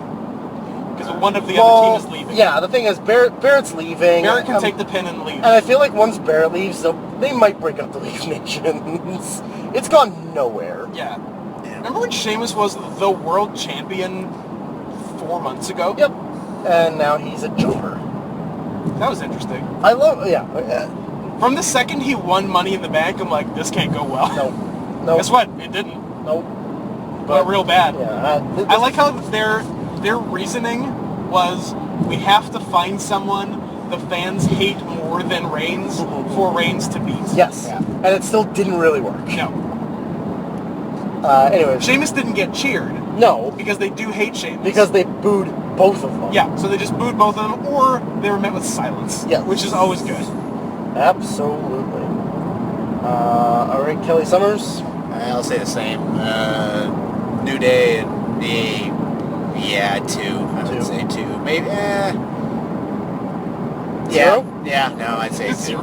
one of the other team is leaving. Yeah, the thing is, Barrett's leaving. Barrett can take the pin and leave. And I feel like once Barrett leaves, they might break up the Leave Nations. It's gone nowhere. Yeah. Remember when Sheamus was the world champion 4 months ago? Yep. And now he's a jumper. That was interesting. I love, yeah. From the second he won Money in the Bank, I'm like, this can't go well. No. Guess what? It didn't. Nope. But real bad. Yeah. I like how their reasoning was, we have to find someone the fans hate more than Reigns for Reigns to beat. Yes. Yeah. And it still didn't really work. No. Anyway. Sheamus didn't get cheered No. because they do hate Sheamus. Because they booed both of them. Yeah, so they just booed both of them, or they were met with silence. Yeah. Which is always good. Absolutely. All right, Kelly Summers. I'll say the same. New Day and me. Yeah, 2. I would say 2. Maybe. Yeah. Zero? Yeah. No, I'd say 2. 0.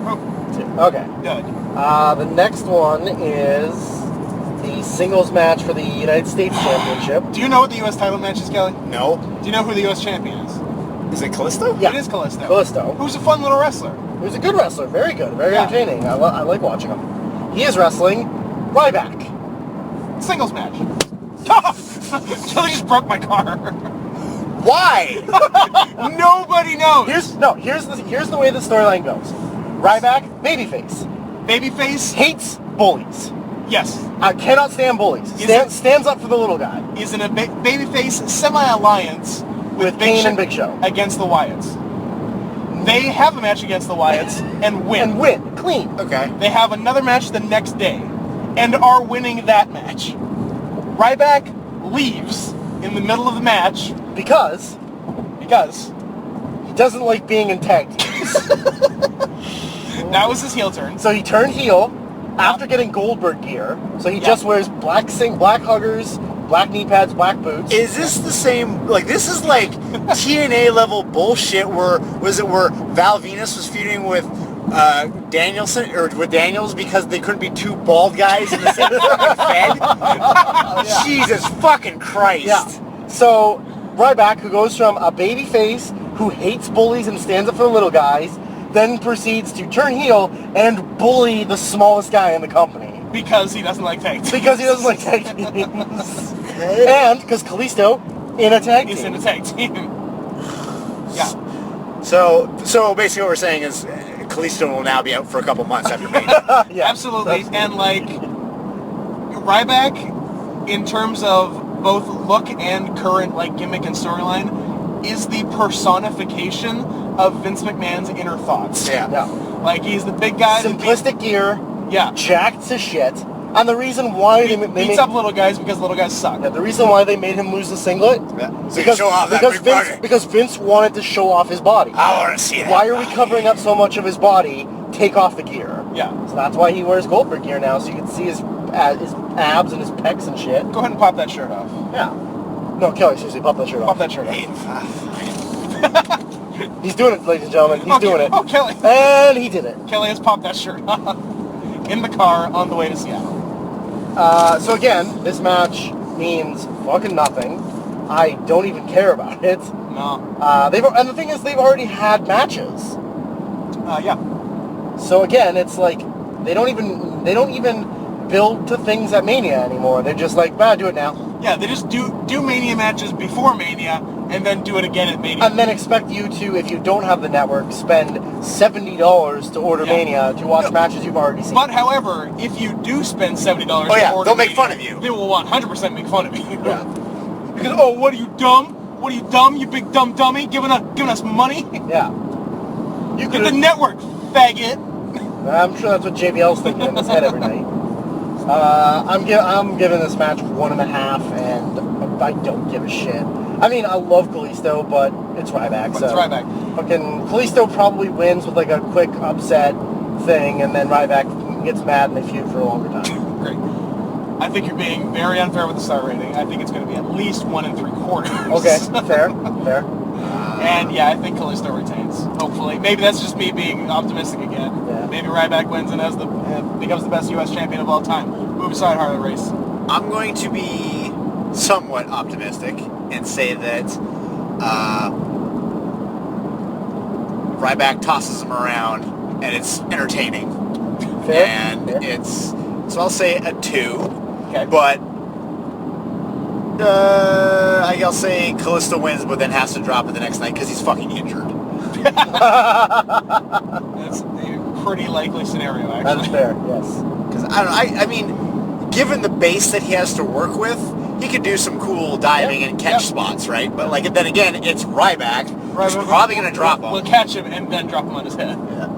Okay. Good. The next one is the singles match for the United States Championship. Do you know what the U.S. title match is, Kelly? No. Do you know who the U.S. champion is? Is it Callisto? Yeah. It is Kalisto. Kalisto. Who's a fun little wrestler. Who's a good wrestler. Very good. Very Yeah. entertaining. I like watching him. He is wrestling Ryback. Singles match. Kelly just broke my car. Why? Nobody knows. Here's the way the storyline goes. Ryback, babyface. Babyface, Hates bullies. yes, Cannot stand bullies. Stands up for the little guy. is in a babyface semi-alliance With Kane and Big Show. against the Wyatts. They have a match against the Wyatts and win. And win. Clean. Okay. They have another match the next day and are winning that match. Ryback leaves in the middle of the match Because because he doesn't like being in tag teams. that was his heel turn. So he turned heel after getting Goldberg gear. So he just wears black huggers, black knee pads, black boots. Is this the same? Like, this is like TNA level bullshit. Where Val Venus was feuding with Danielson or with Daniels because they couldn't be 2 bald guys in the same fucking fed? Yeah. Jesus fucking Christ! Yeah. So Ryback, who goes from a baby face who hates bullies and stands up for the little guys, then proceeds to turn heel and bully the smallest guy in the company. Because he doesn't like tag teams. Because he doesn't like tag teams. And because Kalisto in a tag team. He's in a tag team. Yeah. So basically, what we're saying is Kalisto will now be out for a couple months after Mania. Yeah, Absolutely. And like Ryback, in terms of both look and current like gimmick and storyline, is the personification of Vince McMahon's inner thoughts. Yeah. Yeah. Like he's the big guy Simplistic gear, that jacked to shit. And the reason why beats up little guys because little guys suck. the reason why they made him lose the singlet So you can show off that big body. Because Vince wanted to show off his body. I want to see that. Why are we covering up so much of his body? Take off the gear. Yeah. So that's why he wears Goldberg gear now, so you can see his abs and his pecs and shit. Go ahead and pop that shirt off. Yeah. No, Kelly, seriously, pop that shirt Pop off. that shirt off. He's doing it, ladies and gentlemen. He's doing it. Oh, Kelly. And he did it. Kelly has popped that shirt off in the car on the way to Seattle. So again, this match means fucking nothing. I don't even care about it. No. And the thing is, they've already had matches. Yeah. So again, it's like they don't even build to things at Mania anymore. They're just like, do it now. Yeah, they just do Mania matches before Mania and then do it again at Mania. And then expect you to, if you don't have the network, spend $70 to order Mania to watch matches you've already seen. But however, if you do spend $70 to order they'll make Mania, fun of you. They will 100% make fun of you. Yeah. Because, what are you, dumb? What are you, dumb? You big dumb dummy giving us money? Yeah. You Get the network, faggot. I'm sure that's what JBL's thinking in his head every night. I'm giving this match 1.5, and I don't give a shit. I mean, I love Kalisto, but it's Ryback. But So it's Ryback. fucking Kalisto probably wins with like a quick upset thing, and then Ryback gets mad and they feud for a longer time. Great. I think you're being very unfair with the star rating. I think it's going to be at least 1 3/4. Okay, fair. And yeah, I think Kalisto retains. Hopefully, maybe that's just me being optimistic again. Yeah. Maybe Ryback wins and becomes the best U.S. champion of all time. Move aside, Harley Race. I'm going to be somewhat optimistic and say that Ryback tosses him around and it's entertaining. Fair. And it's, so I'll say a 2. Okay. But I'll say Kalisto wins, but then has to drop it the next night because he's fucking injured. That's a pretty likely scenario, actually. That's fair. Yes. Because I don't know. I mean, given the base that he has to work with, he could do some cool diving and catch spots, right? But like then again, it's Ryback. Who's probably going to drop him. We'll catch him and then drop him on his head. Yeah.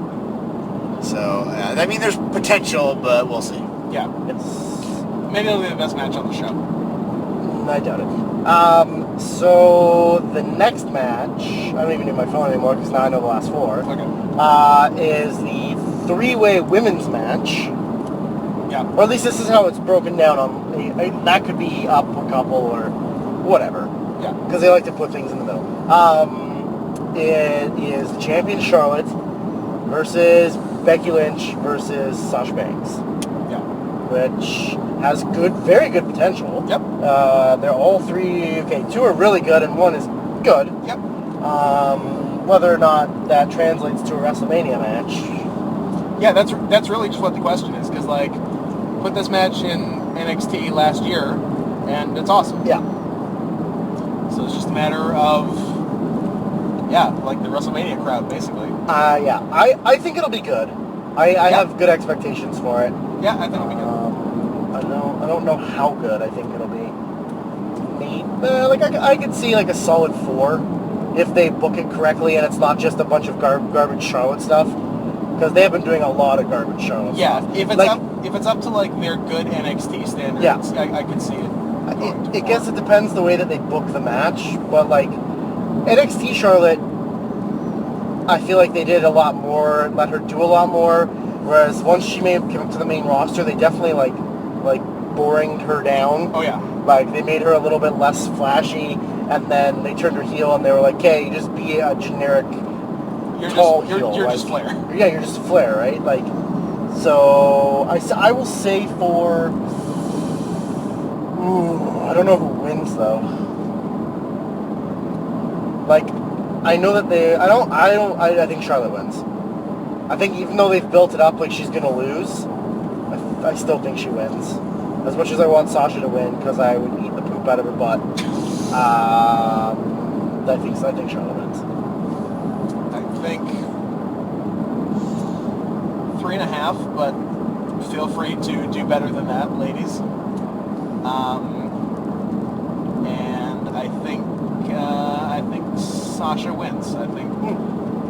So I mean, there's potential, but we'll see. Yeah. Maybe it'll be the best match on the show. I doubt it. So the next match, I don't even need my phone anymore because now I know the last 4. Okay. Is the 3-way women's match. Yeah. Or at least this is how it's broken down on. That could be up a couple or whatever. Yeah. Because they like to put things in the middle. It is the champion Charlotte versus Becky Lynch versus Sasha Banks. Yeah. Which has very good potential. Yep. They're all 3, okay, 2 are really good and 1 is good. Yep. Whether or not that translates to a WrestleMania match. Yeah, that's really just what the question is, because like, put this match in NXT last year, and it's awesome. Yeah. So it's just a matter of, yeah, like the WrestleMania crowd, basically. Yeah. I think it'll be good. I have good expectations for it. Yeah, I think it'll be good. I don't know how good I think it'll be. I could see like a solid 4 if they book it correctly and it's not just a bunch of garbage Charlotte stuff. Because they have been doing a lot of garbage Charlotte stuff. Yeah, if it's up to like their good NXT standards, Yeah. I could see it. I guess it depends the way that they book the match, but like NXT Charlotte, I feel like they did a lot more, let her do a lot more. Whereas once she came up to the main roster, they definitely like boringed her down. Oh yeah. Like they made her a little bit less flashy, and then they turned her heel, and they were like, "Hey, just be a generic tall heel." You're like, just Flair. Yeah, you're just Flair, right? Like, so I will say for. I don't know who wins though. Like, I know that I think Charlotte wins. I think even though they've built it up like she's gonna lose, I still think she wins. As much as I want Sasha to win, because I would eat the poop out of her butt. I think Charlotte wins. I think 3.5, but feel free to do better than that, ladies. And I think Sasha wins. I think.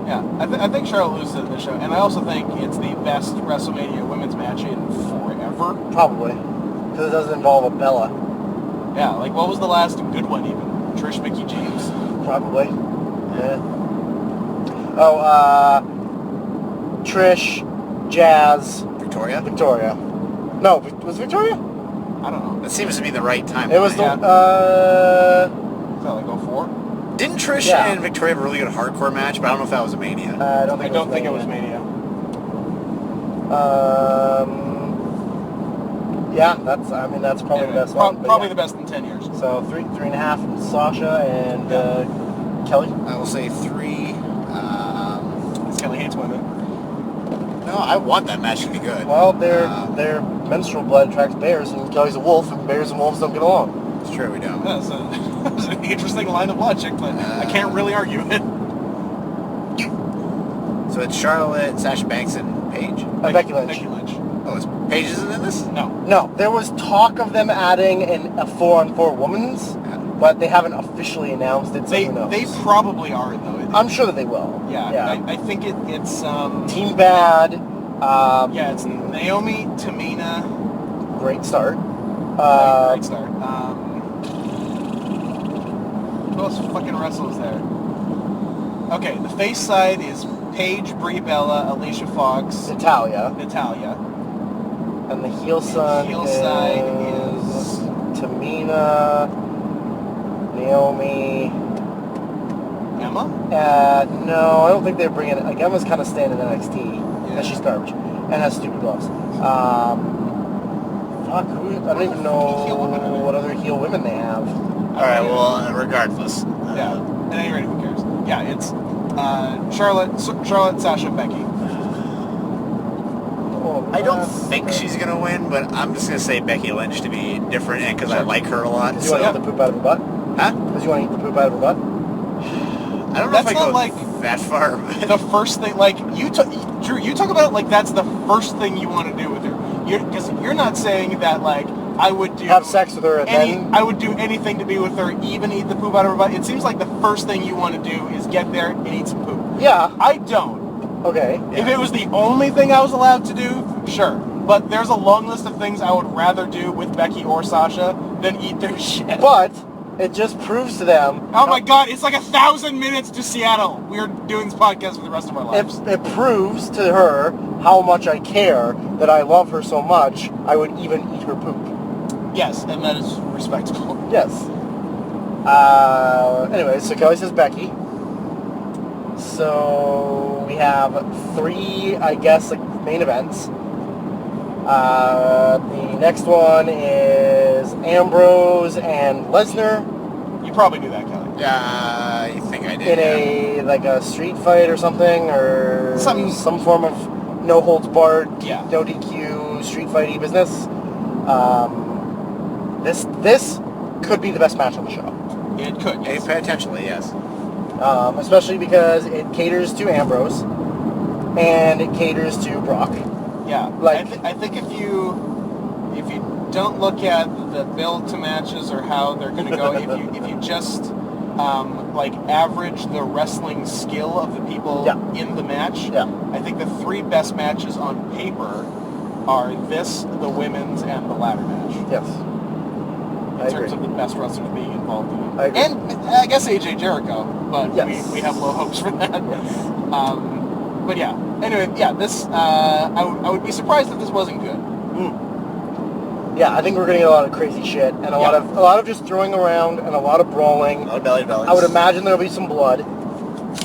Yeah, I think Charlotte loses at this show, and I also think it's the best WrestleMania women's match in forever. Probably, because it doesn't involve a Bella. Yeah, like what was the last good one even? Trish, Mickie James. Probably. Yeah. Oh, Trish, Jazz, Victoria? No, was Victoria? I don't know. That seems to be the right time. It was the Is that like 04? Didn't Trish and Victoria have a really good hardcore match? But I don't know if that was a Mania. I don't think it was Mania. Yeah, that's probably the best one. Probably the best in 10 years. So 3.5 from Sasha and Kelly. I will say 3. Kelly hates women. No, I want that match to be good. Well, their menstrual blood attracts bears, and Kelly's a wolf, and bears and wolves don't get along. It's true, we don't. That's an interesting line of logic, but I can't really argue it. So it's Charlotte, Sasha Banks, and Paige? Becky Lynch. Becky Lynch. Oh, Paige isn't in this? No, there was talk of them adding a 4-on-4 women's, but they haven't officially announced it, so who knows? They probably are, though. I'm sure that they will. Yeah. I think it's... Team Bad. it's Naomi, Tamina... Great start. Great start. Who else those fucking wrestlers there. Okay, the face side is Paige, Brie Bella, Alicia Fox, Natalia. And the heel side is Tamina, Naomi. Emma? No, I don't think they're bringing it. Like, Emma's kind of staying in NXT, and she's garbage, and has stupid gloves. I don't even know what other heel women they have. All right, well, regardless. Yeah, at any rate, who cares? Yeah, it's Charlotte, Sasha, Becky. I don't think she's going to win, but I'm just going to say Becky Lynch to be different and because I like her a lot. Because you want to eat the poop out of her butt? Huh? Because you want to eat the poop out of her butt? I don't know if I go that far. The first thing, like, Drew, you talk about it like that's the first thing you want to do with her. Because you're not saying that, like, I would do... Have sex with her and then... I would do anything to be with her, even eat the poop out of her butt. It seems like the first thing you want to do is get there and eat some poop. Yeah. I don't. Okay. If it was the only thing I was allowed to do, sure. But there's a long list of things I would rather do with Becky or Sasha than eat their shit. But it just proves to them... Oh my god, it's like 1,000 minutes to Seattle. We are doing this podcast for the rest of our lives. It proves to her how much I care, that I love her so much, I would even eat her poop. Yes, and that is respectable. Yes. Anyway, so Kelly says Becky. So we have 3, I guess, like main events. The next one is Ambrose and Lesnar. You probably knew that, Kelly. Yeah, I think I did. In a street fight or something, or some form of no holds barred, no DQ, street fighty business. This could be the best match on the show. It could, yes. Potentially, yes. Especially because it caters to Ambrose and it caters to Brock. Yeah, like I think if you don't look at the build to matches or how they're going to go, if you just average the wrestling skill of the people in the match, I think the 3 best matches on paper are this, the women's, and the ladder match. Yes. In terms of the best wrestlers being involved in it. I agree. And I guess AJ Jericho, but we have low hopes for that. Yes. But yeah, anyway, this, I would be surprised if this wasn't good. Yeah, I think we're going to get a lot of crazy shit, and a lot of just throwing around, and a lot of brawling. A lot of belly bellies. I would imagine there'll be some blood.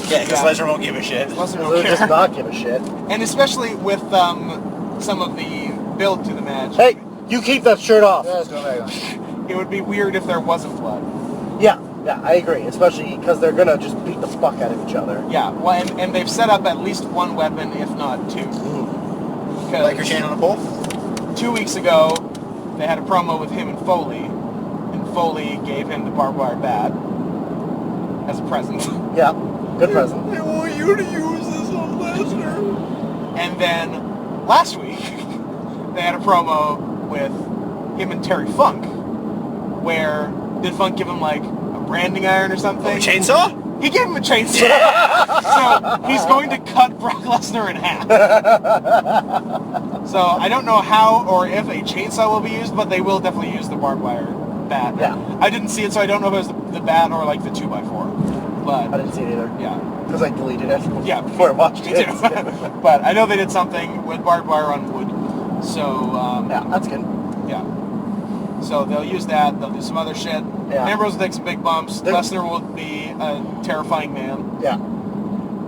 Yeah, because Lesnar won't give a shit. Lesnar does not give a shit. And especially with some of the build to the match. Hey, you keep that shirt off. Yeah, let's go back on. It would be weird if there wasn't blood. Yeah, I agree. Especially because they're going to just beat the fuck out of each other. Yeah, well, and they've set up at least one weapon, if not 2. Like your chain on a pole? 2 weeks ago, they had a promo with him and Foley Foley gave him the barbed wire bat as a present. Yeah, good present. I want you to use this on Lesnar. And then last week, they had a promo with him and Terry Funk, where did Funk give him like a branding iron or something? Oh, a chainsaw? He gave him a chainsaw. So he's going to cut Brock Lesnar in half. So I don't know how or if a chainsaw will be used, but they will definitely use the barbed wire bat. Yeah. I didn't see it, so I don't know if it was the bat or like the 2x4. But I didn't see it either. Yeah. Because I deleted it me before I watched it. too. But I know they did something with barbed wire on wood. So yeah, that's good. Yeah. So they'll use that. They'll do some other shit. Yeah. Ambrose will take some big bumps. Lesnar will be a terrifying man. Yeah.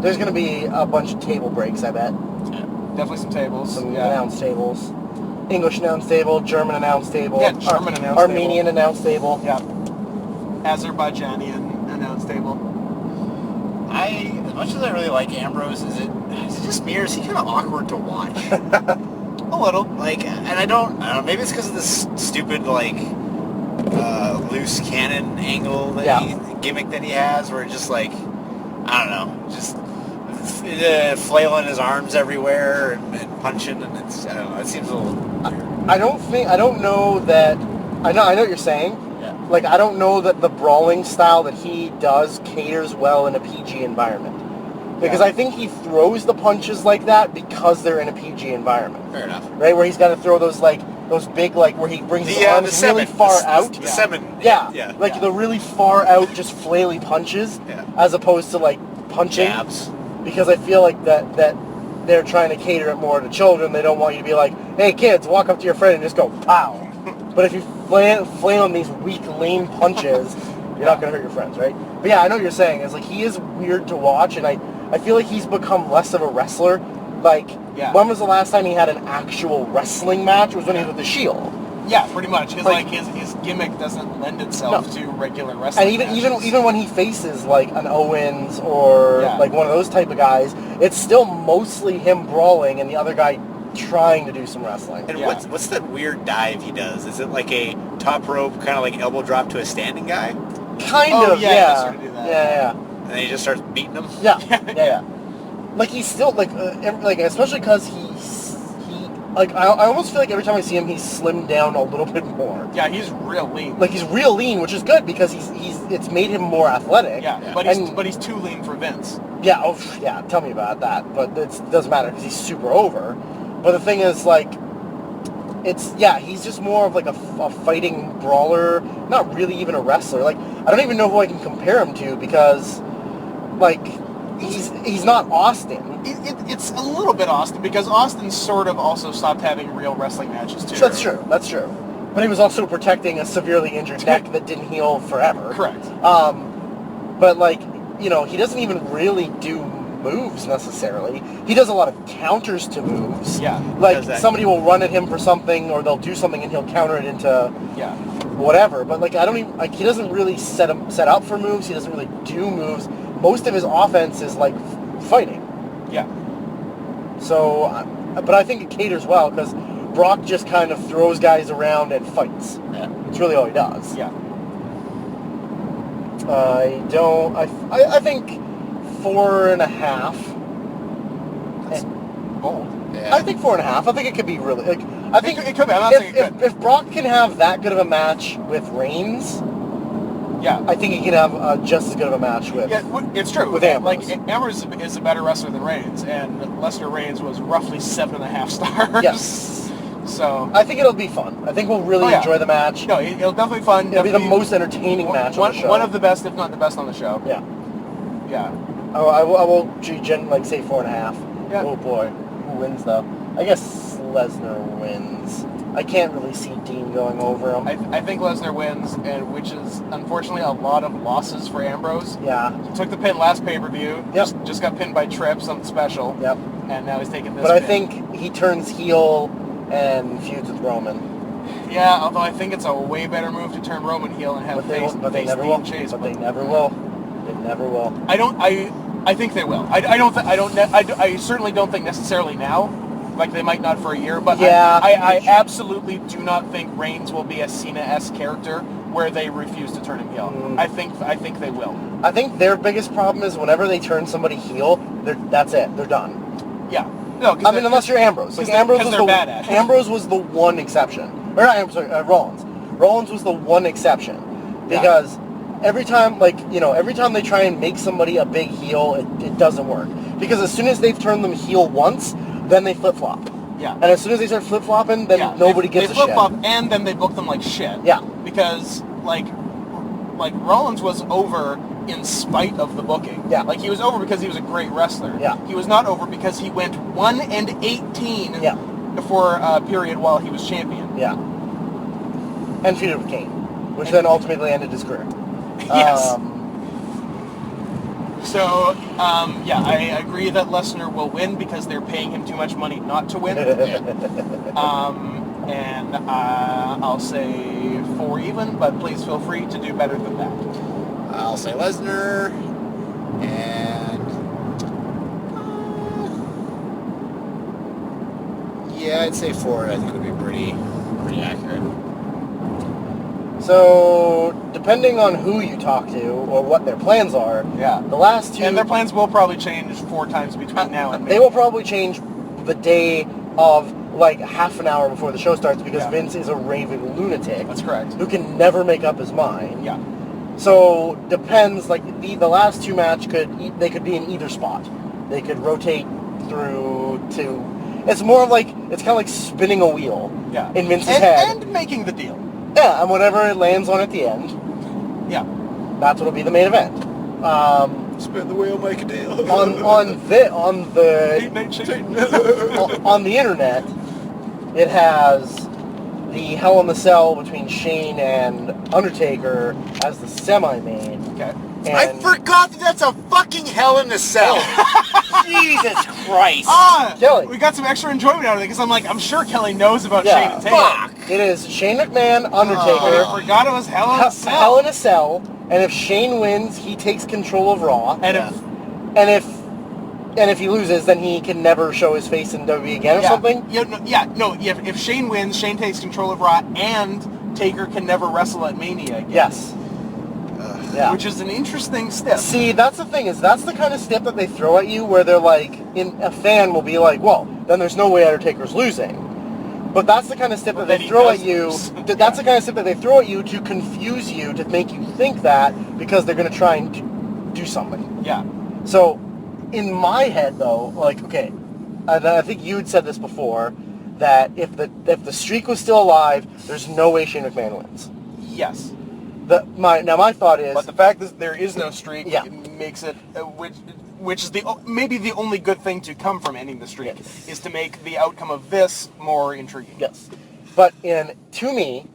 There's going to be a bunch of table breaks, I bet. Yeah. Definitely some tables. Some announce tables. English announce table, German announce table. Yeah, German announce table. Armenian announce table. Yeah. Azerbaijani announce table. As much as I really like Ambrose, is it just me or is he kind of awkward to watch? A little. Like, and I don't know, maybe it's because of this stupid, like, loose cannon angle gimmick that he has, where it's just like, I don't know, just flailing his arms everywhere and punching, and it's, I don't know, it seems a little weird. I don't know that, I know what you're saying. Yeah. Like, I don't know that the brawling style that he does caters well in a PG environment. Because I think he throws the punches like that because they're in a PG environment. Fair enough. Right? Where he's got to throw those, like, those big, like, where he brings his The arms really far out. The semen. Yeah, like the really far out, just flaily punches, as opposed to like punching. Jabs. Because I feel like that they're trying to cater it more to children. They don't want you to be like, hey kids, walk up to your friend and just go pow. But if you flail on these weak, lame punches, you're not gonna hurt your friends, right? But yeah, I know what you're saying. It's like he is weird to watch, and I feel like he's become less of a wrestler. Like, when was the last time he had an actual wrestling match? It was when he was with the Shield. Yeah, pretty much. His gimmick doesn't lend itself to regular wrestling. And even when he faces like an Owens or like one of those type of guys, it's still mostly him brawling and the other guy trying to do some wrestling. And what's that weird dive he does? Is it like a top rope kind of like elbow drop to a standing guy? Kind of, yeah. Sort of do that. Yeah. And then he just starts beating him? Yeah. Like he's still like especially because he like I almost feel like every time I see him he's slimmed down a little bit more. Yeah, he's real lean. Like he's real lean, which is good because it's made him more athletic. Yeah. But he's too lean for Vince. Yeah, tell me about that. But it doesn't matter because he's super over. But the thing is, like, he's just more of like a fighting brawler, not really even a wrestler. Like, I don't even know who I can compare him to because, like, he's not Austin. It's a little bit Austin because Austin sort of also stopped having real wrestling matches too. That's true. But he was also protecting a severely injured neck that didn't heal forever. Correct. But like, you know, he doesn't even really do moves necessarily. He does a lot of counters to moves. Yeah. Like somebody will run at him for something or they'll do something and he'll counter it into whatever. But like he doesn't really set up for moves. He doesn't really do moves. Most of his offense is like fighting. Yeah. So, but I think it caters well because Brock just kind of throws guys around and fights. Yeah. It's really all he does. Yeah. I think 4.5. That's bold. Yeah. I think 4.5. I think it could be really. Like, I think it could be. I'm not saying it could. If Brock can have that good of a match with Reigns, I think he can have just as good of a match with. Yeah, it's true. With Ambrose. Like Ambrose is a better wrestler than Reigns, and Lesnar Reigns was roughly 7.5 stars. Yes. So I think it'll be fun. I think we'll really enjoy the match. No, it'll definitely be fun. It'll be the most entertaining match on the show. One of the best, if not the best, on the show. Yeah. Yeah. I will say 4.5. Yeah. Oh boy, who wins though? I guess Lesnar wins. I can't really see Dean going over him. I think Lesnar wins, and which is unfortunately a lot of losses for Ambrose. Yeah. Took the pin last pay-per-view. Yep. Just got pinned by Trips on the special. Yep. And now he's taking this. But I pin. think he turns heel and feuds with Roman. Yeah, although I think it's a way better move to turn Roman heel and have face Dean Chase. But they never will. They never will. I think they will. I certainly don't think necessarily now. Like they might not for a year, but I absolutely do not think Reigns will be a Cena-esque character where they refuse to turn him heel. I think they will. I think their biggest problem is whenever they turn somebody heel, that's it. They're done. Yeah. No, I mean, unless you're Ambrose. Like Ambrose was the one exception. Or not Ambrose, sorry, Rollins. Rollins was the one exception because every time they try and make somebody a big heel, it doesn't work. Because as soon as they've turned them heel once, then they flip-flop. Yeah. And as soon as they start flip-flopping, then nobody gives a shit. They flip-flop, and then they book them like shit. Yeah. Because, like Rollins was over in spite of the booking. Yeah. Like, he was over because he was a great wrestler. Yeah. He was not over because he went 1-18 for a period while he was champion. Yeah. And feuded with Kane, which then ultimately ended his career. Yes. I agree that Lesnar will win because they're paying him too much money not to win. And I'll say 4 even, but please feel free to do better than that. I'll say Lesnar, and I'd say 4. I think would be pretty accurate. So, depending on who you talk to or what their plans are, the last 2... And their plans will probably change 4 times between now and May. They will probably change the day of, like, half an hour before the show starts because Vince is a raving lunatic. That's correct. Who can never make up his mind. Yeah. So, depends, like, the last 2 match they could be in either spot. They could rotate through to... It's more of like, it's kind of like spinning a wheel Yeah. in Vince's head. And making the deal. Yeah, and whatever it lands on at the end, Yeah. that's what'll be the main event. Spin the wheel, make a deal. on the internet, it has the Hell in the Cell between Shane and Undertaker as the semi-main. Okay. I forgot that that's a fucking Hell in a Cell. Jesus Christ. Kelly. We got some extra enjoyment out of it because I'm sure Kelly knows about Yeah. Shane and Taker. Fuck. It is Shane McMahon, Undertaker. But I forgot it was Hell in a Cell. Hell in a Cell, and if Shane wins, he takes control of Raw. And if he loses, then he can never show his face in WWE again or something. If Shane wins, Shane takes control of Raw, and Taker can never wrestle at Mania again. Yes. Yeah. Which is an interesting step. See, that's the thing, is that's the kind of step that they throw at you where they're like, a fan will be like, well, then there's no way Undertaker's losing. But that's the kind of step that they throw at you. That's the kind of step that they throw at you to confuse you, to make you think that, because they're going to try and do something. Yeah. So, in my head, though, like, okay, and I think you had said this before, that if the streak was still alive, there's no way Shane McMahon wins. Yes. My thought is... But the fact that there is no streak Yeah. makes it, which is maybe the only good thing to come from ending the streak, is to make the outcome of this more intriguing. Yes. But to me,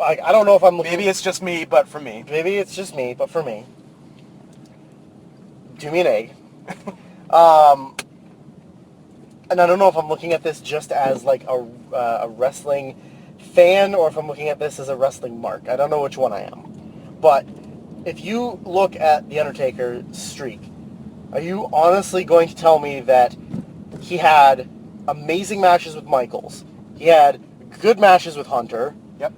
I don't know if I'm looking... Maybe it's just me, but for me. Maybe it's just me, but for me. Do me an egg. And I don't know if I'm looking at this just as like a wrestling fan or if I'm looking at this as a wrestling mark. I don't know which one I am. But if you look at The Undertaker streak, are you honestly going to tell me that he had amazing matches with Michaels? He had good matches with Hunter. Yep.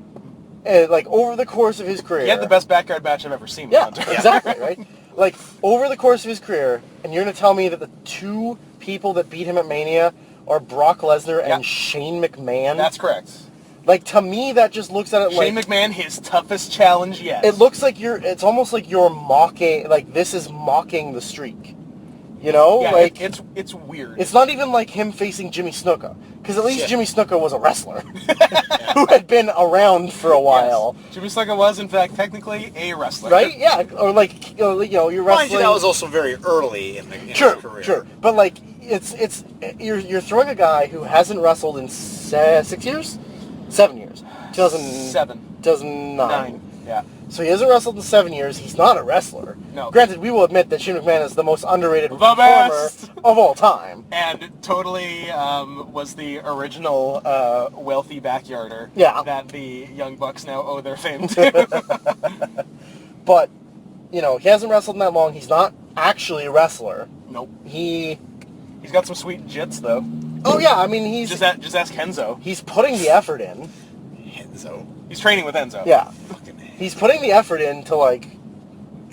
Like over the course of his career. He had the best backyard match I've ever seen. Yeah, with Hunter. exactly, right? Like, over the course of his career, and you're going to tell me that the two people that beat him at Mania are Brock Lesnar and Shane McMahon? That's correct. Like, to me, that just looks at it like... Shane McMahon, his toughest challenge yet. It looks like it's almost like you're mocking, like, this is mocking the streak. You know? Yeah, like, it's weird. It's not even like him facing Jimmy Snuka. Because at least Jimmy Snuka was a wrestler who had been around for a while. Yes. Jimmy Snuka was, in fact, technically a wrestler. Right? Yeah. Or like, you're wrestling... Mind you, that was also very early in his career. Sure. But like, you're throwing a guy who hasn't wrestled in 6 years? 7 years. 2009. 9. Yeah. So he hasn't wrestled in 7 years. He's not a wrestler. No. Granted, we will admit that Shane McMahon is the most underrated The performer best. of all time. And totally was the original wealthy backyarder that the Young Bucks now owe their fame to. But, he hasn't wrestled in that long. He's not actually a wrestler. Nope. He's got some sweet jits, though. Oh, yeah. I mean, he's... Just ask Enzo. He's putting the effort in. Enzo. He's training with Enzo. Yeah. He's putting the effort in to, like...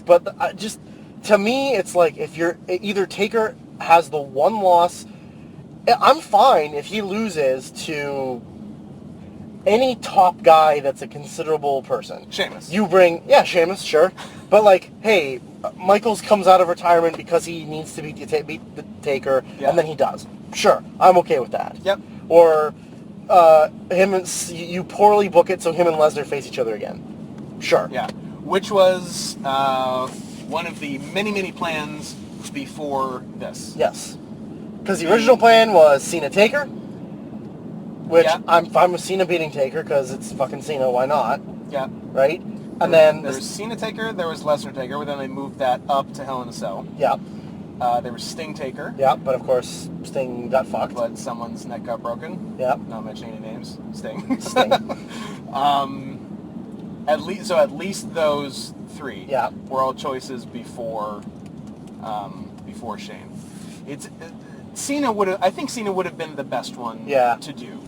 But to me, it's like, if you're... Either Taker has the one loss... I'm fine if he loses to any top guy that's a considerable person. Sheamus. You bring... Yeah, Sheamus, sure. But, like, hey, Michaels comes out of retirement because he needs to beat the Taker, and then he does. Sure, I'm okay with that. Yep. Or you poorly book it so him and Lesnar face each other again. Sure. Yeah. Which was one of the many, many plans before this. Yes. Because the original plan was Cena Taker, which I'm fine with Cena beating Taker because it's fucking Cena, why not? Yeah. Right? And then... There was Cena Taker, there was Lesnar Taker, but then they moved that up to Hell in a Cell. Yeah. There was Sting Taker. Yeah, but of course Sting got fucked. But someone's neck got broken. Yeah. Not mentioning any names. Sting. At least those three were all choices before Shane. I think Cena would have been the best one to do,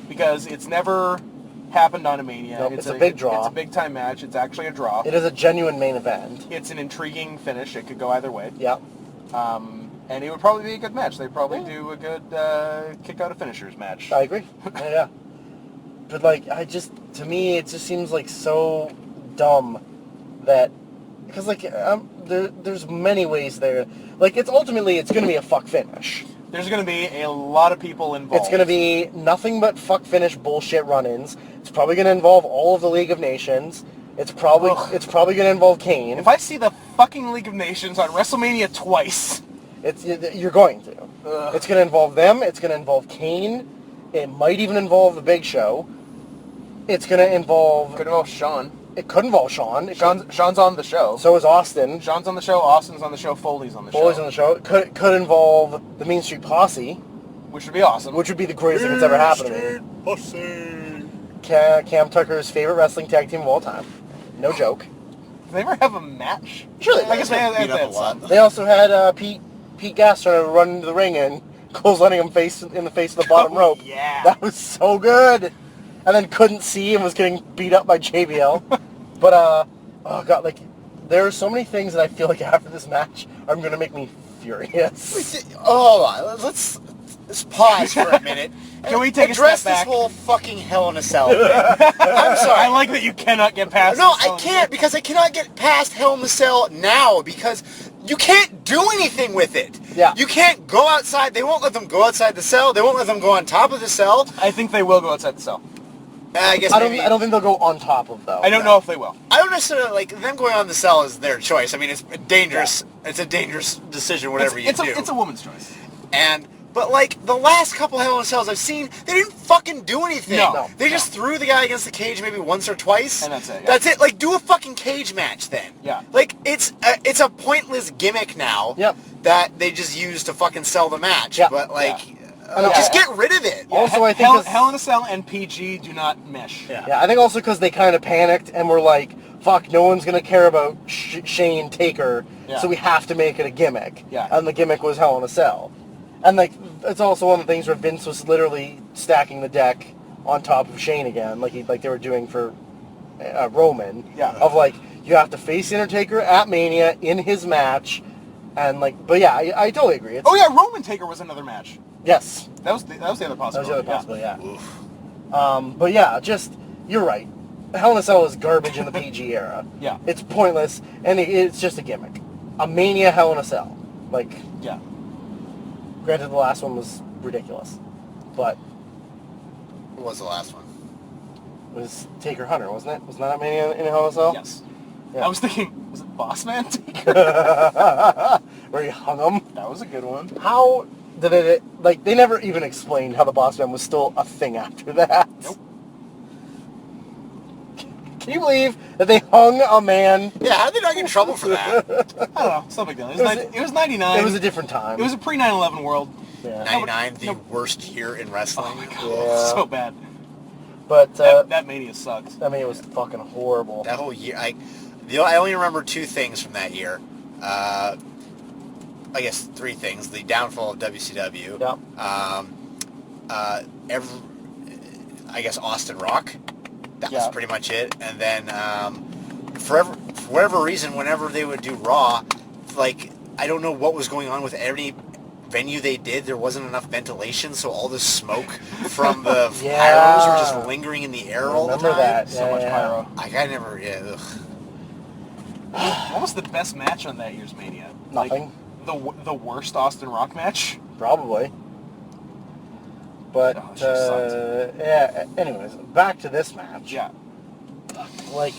because it's never happened on a Mania. Nope, it's a big draw. It's a big time match. It's actually a draw. It is a genuine main event. It's an intriguing finish. It could go either way. Yeah. And it would probably be a good match. They'd probably do a good kick out of finishers match. I agree. Yeah. But like, to me, it just seems like so dumb that, because like, there's many ways there. Like, it's going to be a fuck finish. There's going to be a lot of people involved. It's going to be nothing but fuck finish bullshit run-ins. It's probably going to involve all of the League of Nations. It's probably going to involve Kane. If I see the fucking League of Nations on WrestleMania twice, you're going to. Ugh. It's going to involve them. It's going to involve Kane. It might even involve the Big Show. It's going to involve. Could involve Sean. It could involve Sean. Sean's on the show. So is Austin. Sean's on the show. Austin's on the show. Foley's on the show. Foley's on the show. It could involve the Mean Street Posse, which would be awesome. which would be the greatest thing that's ever happened to me. Posse. Cam Tucker's favorite wrestling tag team of all time. No joke. Did they ever have a match? Sure they I guess they beat had up a lot. They also had Pete Gas trying to run into the ring and clotheslining him in the face of the bottom rope. Yeah. That was so good. And then couldn't see and was getting beat up by JBL. But, oh god, like, there are so many things that I feel like after this match are going to make me furious. Hold on. Let's pause for a minute. Can we take a address step back? this whole fucking Hell in a Cell thing? I'm sorry. I like that you cannot get past No, this. I can't, because I cannot get past Hell in the Cell now, because you can't do anything with it. Yeah. You can't go outside. They won't let them go outside the cell. They won't let them go on top of the cell. I think they will go outside the cell. I guess I maybe. don't think they'll go on top of, though. I don't know if they will. I don't necessarily, like, them going on the cell is their choice. I mean, it's dangerous. Yeah. It's a dangerous decision, whatever you do. It's a woman's choice. But, like, the last couple Hell in a Cells I've seen, they didn't fucking do anything. No. They just threw the guy against the cage maybe once or twice. And that's it. Yeah. That's it. Like, do a fucking cage match then. Yeah. Like, it's a pointless gimmick now. Yep. That they just use to fucking sell the match. Yep. But, like, Yeah. just get rid of it. Yeah, Also, I think Hell in a Cell and PG do not mesh. Yeah, I think also because they kind of panicked and were like, fuck, no one's going to care about Shane Taker, Yeah. so we have to make it a gimmick. Yeah. And the gimmick was Hell in a Cell. And, like, it's also one of the things where Vince was literally stacking the deck on top of Shane again, like they were doing for Roman. Yeah. Of, like, you have to face the Undertaker at Mania in his match, and, like, but yeah, I totally agree. Oh yeah, Roman Taker was another match. Yes. That was the other That was possibility. the other possibility, yeah. Oof. But yeah, you're right. Hell in a Cell is garbage in the PG era. Yeah. It's pointless, and it's just a gimmick. A Mania Hell in a Cell. Like, Yeah. granted the last one was ridiculous, but What was the last one? it was Taker Hunter, wasn't it? Wasn't that a Mania in a Hell in a Cell? Yes. Yeah. I was thinking, was it Boss Man Taker? Where he hung him. That was a good one. How did it, like, they never even explained how the Boss Man was still a thing after that. Nope. Can you believe that they hung a man? Yeah, how did they not get in trouble for that? I don't know. It's no big deal. It was 99. It was a different time. It was a pre-9/11 world. Yeah. 99, the worst year in wrestling. Oh my god, Yeah. so bad. But, That Mania sucked. I mean, it was fucking horrible. That whole year, I only remember two things from that year. I guess three things: the downfall of WCW. Yep. I guess Austin Rock. That was Yeah. pretty much it. And then for whatever reason, whenever they would do Raw, like I don't know what was going on with any venue they did. There wasn't enough ventilation, so all the smoke from the Yeah. pyros were just lingering in the air all the Remember time. that. So Yeah, much yeah. pyro. I never, ugh. What was the best match on that year's Mania? Nothing. Like, the worst Austin Rock match? Probably. But, Oh, it sure yeah, anyways, back to this match. Yeah. Like,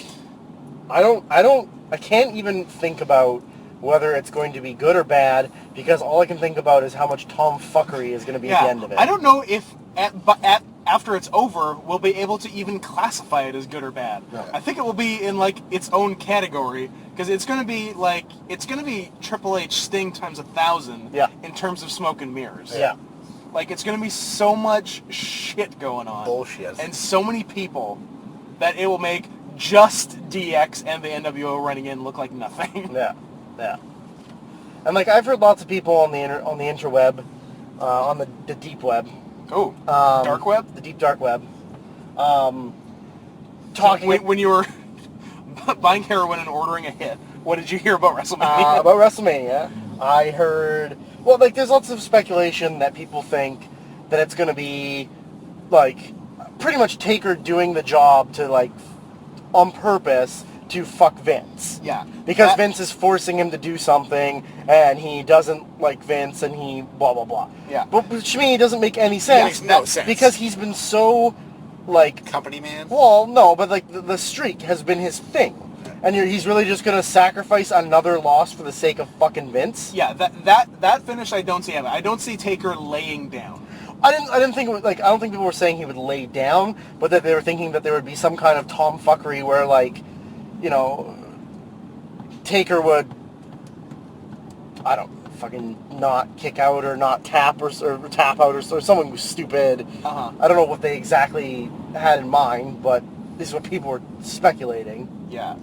I can't even think about whether it's going to be good or bad, because all I can think about is how much tomfuckery is going to be at the end of it. I don't know if after it's over, we'll be able to even classify it as good or bad. No. I think it will be in like its own category, because it's going to be Triple H Sting times 1,000 Yeah. in terms of smoke and mirrors. Yeah. Like, it's going to be so much shit going on. Bullshit. And so many people that it will make just DX and the NWO running in look like nothing. Yeah. Yeah. And, like, I've heard lots of people on the interweb, on the deep web, Oh, dark web? the deep dark web, talking When you were buying heroin and ordering a hit, what did you hear about WrestleMania? about WrestleMania. I heard, well, like, there's lots of speculation that people think that it's going to be, like, pretty much Taker doing the job to, like, on purpose, to fuck Vince. Yeah. Because Vince is forcing him to do something, and he doesn't like Vince, and he blah, blah, blah. Yeah. But to me, it doesn't make any sense. It makes no sense. Because he's been so, like... Company man? Well, no, but like the streak has been his thing. And he's really just going to sacrifice another loss for the sake of fucking Vince? Yeah, that finish I don't see happening. I don't see Taker laying down. I didn't think it was, like, I don't think people were saying he would lay down, but that they were thinking that there would be some kind of tomfuckery where, like, you know, Taker would, I don't fucking not kick out or not tap or tap out or something stupid. Uh-huh. I don't know what they exactly had in mind, but this is what people were speculating. Yeah.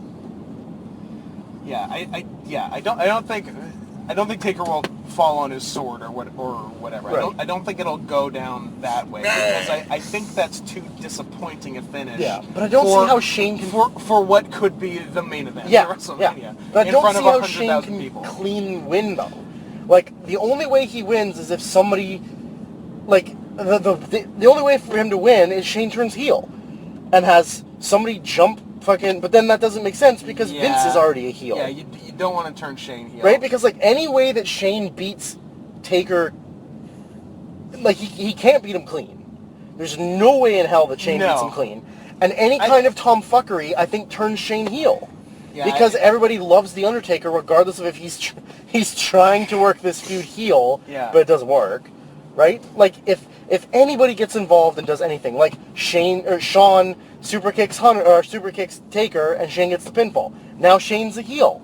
Yeah, I don't think Taker will fall on his sword or whatever. Right. I don't think it'll go down that way because I think that's too disappointing a finish. Yeah, but I don't see how Shane can for what could be the main event. Yeah, of WrestleMania, yeah. But I don't front see of how Shane 100,000 can people. clean win though. Like the only way he wins is if somebody, like the only way for him to win is Shane turns heel, and has somebody jump fucking. But then that doesn't make sense because Vince is already a heel. Yeah, you don't want to turn Shane heel, right? Because like any way that Shane beats Taker, like he can't beat him clean. There's no way in hell that Shane beats him clean. And any kind of tomfuckery, I think, turns Shane heel. Yeah, because everybody loves The Undertaker, regardless of if he's trying to work this feud heel, but it doesn't work, right? Like if anybody gets involved and does anything, like Shawn super kicks Taker, and Shane gets the pinfall. Now Shane's a heel.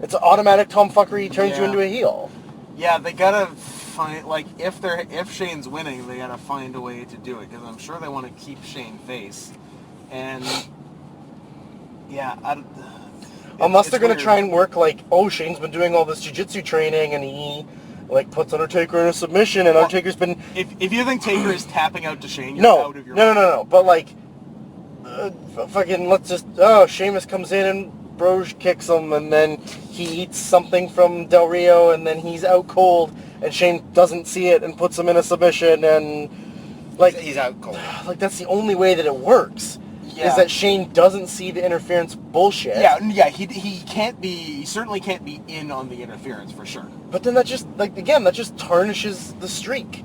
It's an automatic tomfuckery. He turns you into a heel. Yeah, they gotta find, like, if Shane's winning, they gotta find a way to do it because I'm sure they want to keep Shane face, and yeah, unless they're going to try and work like, oh, Shane's been doing all this jiu-jitsu training and he like puts Undertaker in a submission and Undertaker's been... If you think Taker is tapping out to Shane, you're out of your mind. No. But like, fucking let's just... Oh, Sheamus comes in and Brogue kicks him and then he eats something from Del Rio and then he's out cold and Shane doesn't see it and puts him in a submission and... like he's out cold. Like that's the only way that it works. Yeah. Is that Shane doesn't see the interference bullshit. Yeah, he certainly can't be in on the interference for sure. But then that just, like, again, that just tarnishes the streak.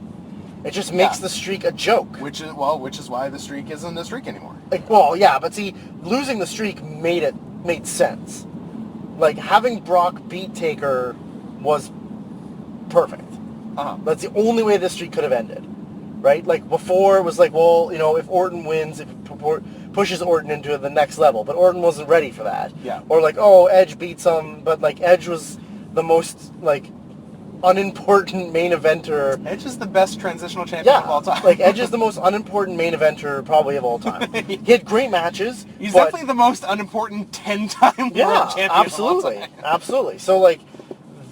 It just makes the streak a joke. Which is why the streak isn't a streak anymore. Like, well, yeah, but see, losing the streak made sense. Like, having Brock beat Taker was perfect. Uh-huh. That's the only way this streak could have ended. Right? Like, before it was like, well, you know, if Orton wins, if pushes Orton into the next level, but Orton wasn't ready for that. Yeah. Or like, oh, Edge beats him, but like Edge was the most like unimportant main eventer. Edge is the best transitional champion of all time. Like Edge is the most unimportant main eventer probably of all time. He had great matches. He's definitely the most unimportant 10-time world champion absolutely. of all time. Absolutely. So like,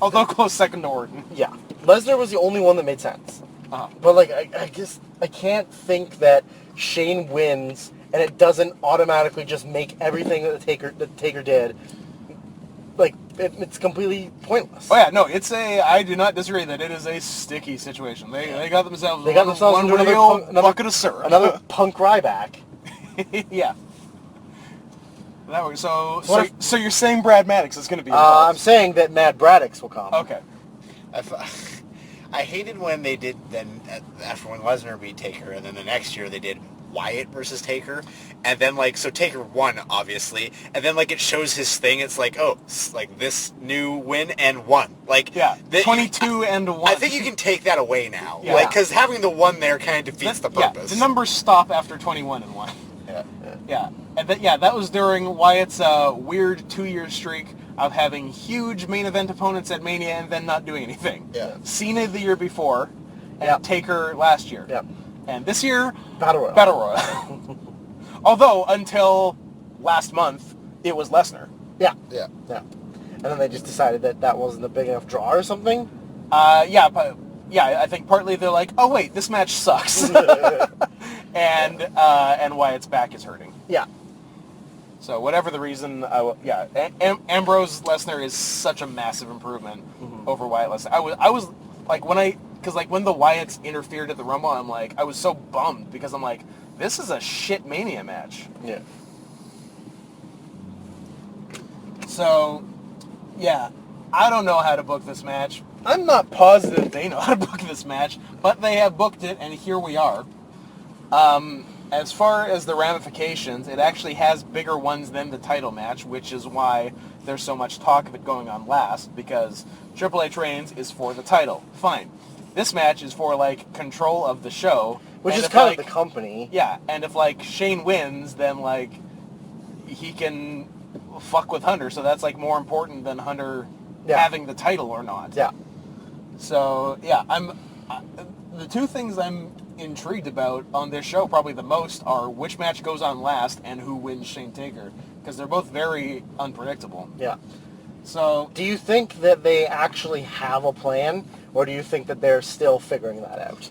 although close second to Orton. Yeah. Lesnar was the only one that made sense. Uh-huh. But like, I can't think that Shane wins and it doesn't automatically just make everything that the Taker did, like, it's completely pointless. Oh yeah, no, I do not disagree that it is a sticky situation. They got themselves one into real bucket of syrup. Another Punk Ryback. Yeah. That works. So you're saying Brad Maddox is going to be I'm saying that Mad Braddock's will come. Okay. I hated when they did then after when Lesnar beat Taker, and then the next year they did Wyatt versus Taker, and then like so Taker won obviously, and then like it shows his thing. It's like like this new win and one. Like 22 and 1. I think you can take that away now. Yeah. Like because having the 1 there kind of defeats the purpose. Yeah, the numbers stop after 21 and 1. Yeah. And that was during Wyatt's weird 2-year streak of having huge main event opponents at Mania and then not doing anything. Yeah. Cena the year before, and Taker last year. Yeah. And this year, Battle Royal. Although, until last month, it was Lesnar. Yeah. And then they just decided that wasn't a big enough draw or something? I think partly they're like, oh wait, this match sucks. and Wyatt's back is hurting. Yeah. So whatever the reason, Ambrose Lesnar is such a massive improvement over Wyatt Lesnar. I was like when the Wyatts interfered at the Rumble, I was so bummed because I'm like, this is a shit Mania match. Yeah. So, yeah, I don't know how to book this match. I'm not positive they know how to book this match, but they have booked it, and here we are. As far as the ramifications, it actually has bigger ones than the title match, which is why there's so much talk of it going on last, because Triple H reigns is for the title. Fine. This match is for, like, control of the show. Which and is if, kind like, of the company. Yeah, and if, like, Shane wins, then, like, he can fuck with Hunter, so that's, like, more important than Hunter having the title or not. Yeah. So, yeah, the two things I'm intrigued about on this show probably the most are which match goes on last and who wins Shane Taker, because they're both very unpredictable. Yeah. So, do you think that they actually have a plan, or do you think that they're still figuring that out?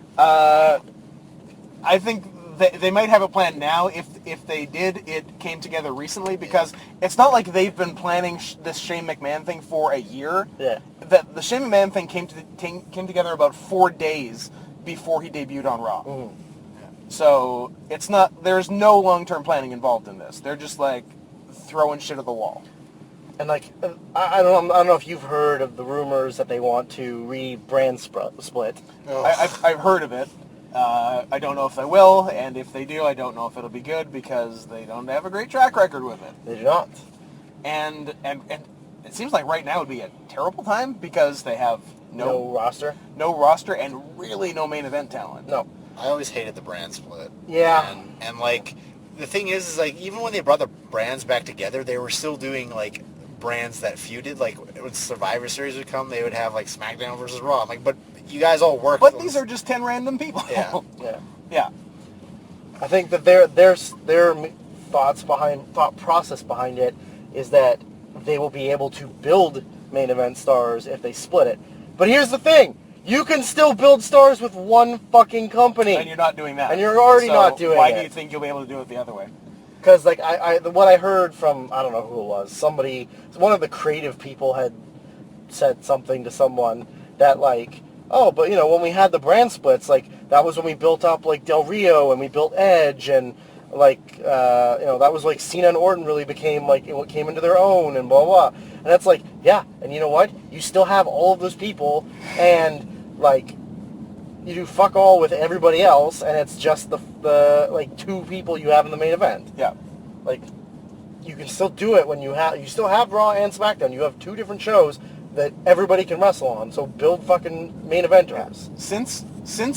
I think they might have a plan now. If they did, it came together recently, because it's not like they've been planning this Shane McMahon thing for a year. Yeah. The Shane McMahon thing came together about 4 days before he debuted on Raw. Mm. So it's not. There's no long-term planning involved in this. They're just like throwing shit at the wall. And like, I don't know if you've heard of the rumors that they want to re-brand split. I've heard of it. I don't know if they will, and if they do, I don't know if it'll be good, because they don't have a great track record with it. They do not. And it seems like right now would be a terrible time, because they have No roster, and really no main event talent. No. I always hated the brand split. Yeah. And like, the thing is like, even when they brought the brands back together, they were still doing like brands that feuded. Like when Survivor Series would come, they would have like SmackDown versus Raw. I'm like, but you guys all work. But these are just 10 random people. Yeah. Yeah. Yeah. I think that their thought process behind it is that they will be able to build main event stars if they split it. But here's the thing. You can still build stars with one fucking company. And you're not doing that. And you're already not doing why it. do you think you'll be able to do it the other way? Because like what I heard from, I don't know who it was, somebody, one of the creative people had said something to someone that like, oh, but you know, when we had the brand splits, like that was when we built up like Del Rio and we built Edge, and like you know, that was like Cena and Orton really became like it came into their own, and blah blah. And that's like, yeah, and you know what? You still have all of those people, and like you do fuck all with everybody else, and it's just the like 2 people you have in the main event. Yeah. Like you can still do it when you still have Raw and SmackDown. You have 2 different shows that everybody can wrestle on. So build fucking main eventers. Since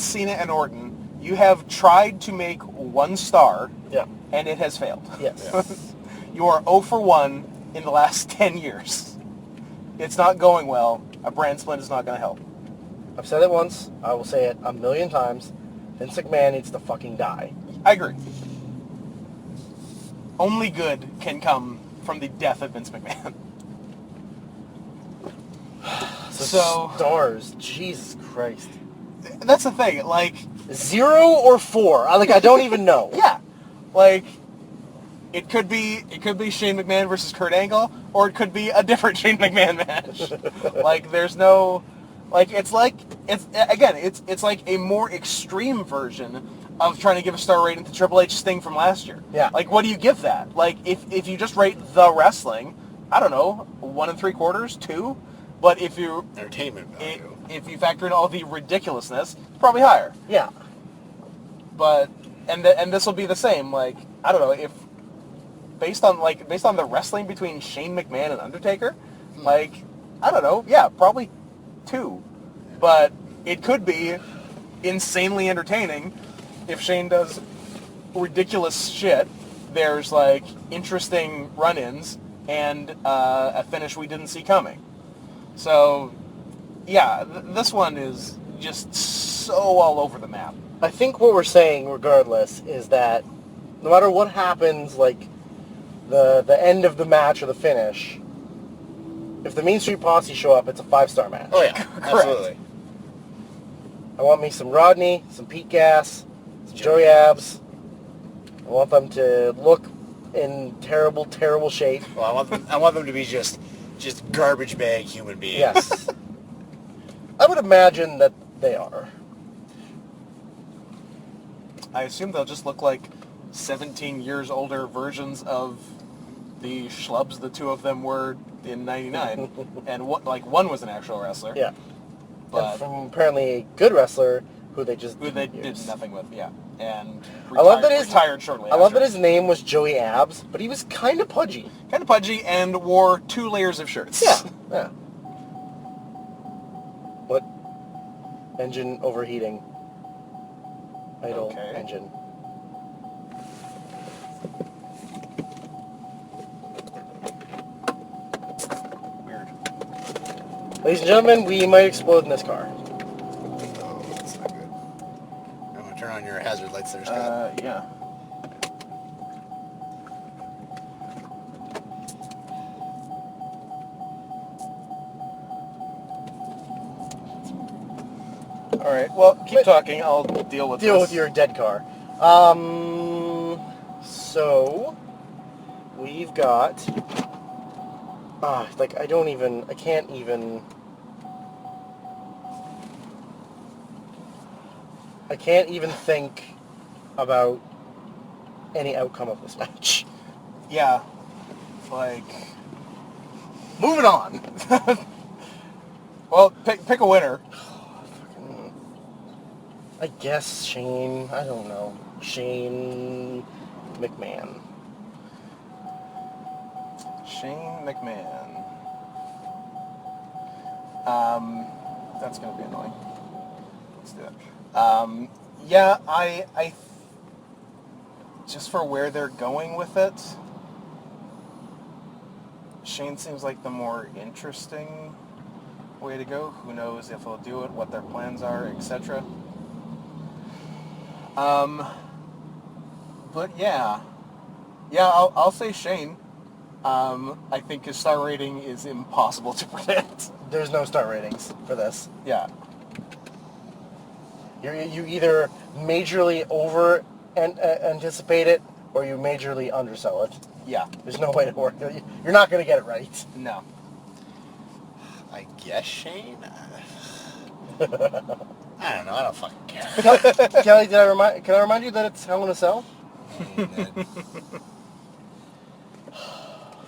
Cena and Orton, you have tried to make one star, Yeah. and it has failed. Yes. You are 0 for 1 in the last 10 years. It's not going well. A brand split is not going to help. I've said it once. I will say it a million times. Vince McMahon needs to fucking die. I agree. Only good can come from the death of Vince McMahon. So stars, Jesus Christ. That's the thing, like 0 or 4. I don't even know. Yeah, like it could be Shane McMahon versus Kurt Angle, or it could be a different Shane McMahon match. Like there's no, like it's like a more extreme version of trying to give a star rating to Triple H's thing from last year. Yeah. Like what do you give that? Like if you just rate the wrestling, I don't know, 1 3/4, 2. But if you entertainment value, if you factor in all the ridiculousness, it's probably higher. Yeah. But and this will be the same. Like I don't know, if based on the wrestling between Shane McMahon and Undertaker, like I don't know, yeah, probably 2. But it could be insanely entertaining if Shane does ridiculous shit. There's like interesting run-ins and a finish we didn't see coming. So, yeah, this one is just so all over the map. I think what we're saying, regardless, is that no matter what happens, like the end of the match or the finish, if the Mean Street Posse show up, it's a 5-star match. oh yeah, absolutely. I want me some Rodney, some Pete Gas, some Joey Abs. I want them to look in terrible, terrible shape. Well, I want them to be just garbage bag human beings. Yes. I would imagine that they are. I assume they'll just look like 17 years older versions of the schlubs the 2 of them were in '99, and one was an actual wrestler. Yeah. But And from apparently a good wrestler who they just who they didn't did use. nothing with. Yeah, and I love that retired shortly. I love after. that his name was Joey Abs, but he was kind of pudgy. Kind of pudgy and wore 2 layers of shirts. Yeah. Yeah. What? Engine overheating. Idle Okay. engine. Weird. Ladies and gentlemen, we might explode in this car. Oh, that's not good. I'm going to turn on your hazard lights there, Scott. Yeah. All right. Well, keep talking. I'll deal with Deal this. with your dead car. So we've got. I can't even think about any outcome of this match. Yeah. Moving on. Well, pick a winner. I guess Shane. I don't know. Shane McMahon. Shane McMahon. That's going to be annoying. Let's do it. Yeah, I just for where they're going with it, Shane seems like the more interesting way to go. Who knows if they'll do it, what their plans are, etc. But yeah, I'll say Shane. I think his star rating is impossible to predict. There's no star ratings for this. Yeah. You either majorly over anticipate it or you majorly undersell it. Yeah. There's no way to work. You're not going to get it right. No. I guess Shane? I don't know. I don't fucking care. Kelly, can I remind you that it's Hell in a Cell? I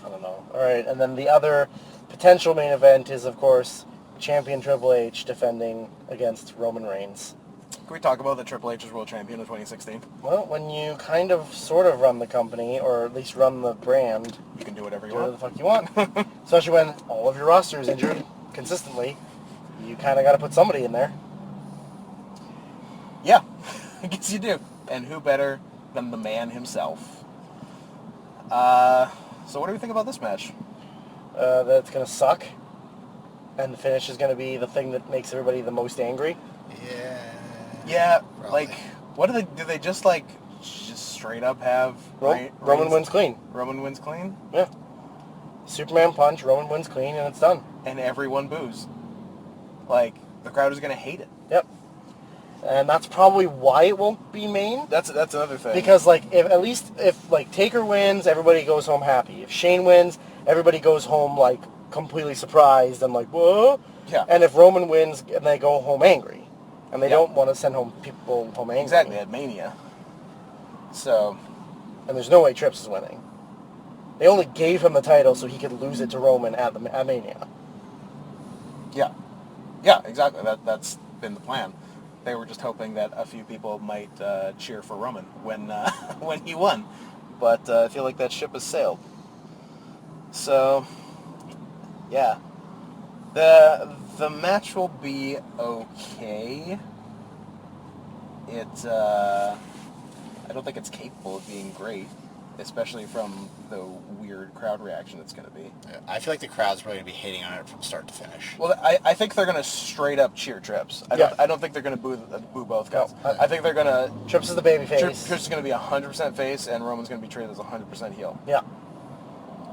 don't know. All right, and then the other potential main event is, of course, champion Triple H defending against Roman Reigns. Can we talk about the Triple H as world champion in 2016? Well, when you kind of sort of run the company, or at least run the brand, You can do whatever you do whatever the want. fuck you want. Especially when all of your roster is injured consistently. You kind of got to put somebody in there. Yeah, I guess you do. And who better than the man himself? So what do we think about this match? That's going to suck. And the finish is going to be the thing that makes everybody the most angry. Yeah. Yeah, Probably. what do they just straight up have Roman Reigns- wins clean. Roman wins clean? Yeah. Superman punch, Roman wins clean, and it's done. And everyone boos. The crowd is going to hate it. Yep. And that's probably why it won't be main. That's another thing. Because if Taker wins, everybody goes home happy. If Shane wins, everybody goes home completely surprised and whoa. Yeah. And if Roman wins, and they go home angry, and they Yeah. don't want to send people home angry. Exactly, at Mania. So, And there's no way Trips is winning. They only gave him the title so he could lose it to Roman at Mania. yeah. Yeah, exactly. That's been the plan. They were just hoping that a few people might cheer for Roman when when he won. But I feel like that ship has sailed. So, yeah. The match will be okay. I don't think it's capable of being great, especially from the weird crowd reaction it's going to be. I feel like the crowd's probably going to be hating on it from start to finish. Well, I think they're going to straight up cheer Trips. I don't think they're going to boo both guys. No. I think they're going to... Trips is the baby face. Trips is going to be 100% face, and Roman's going to be treated as 100% heel. Yeah.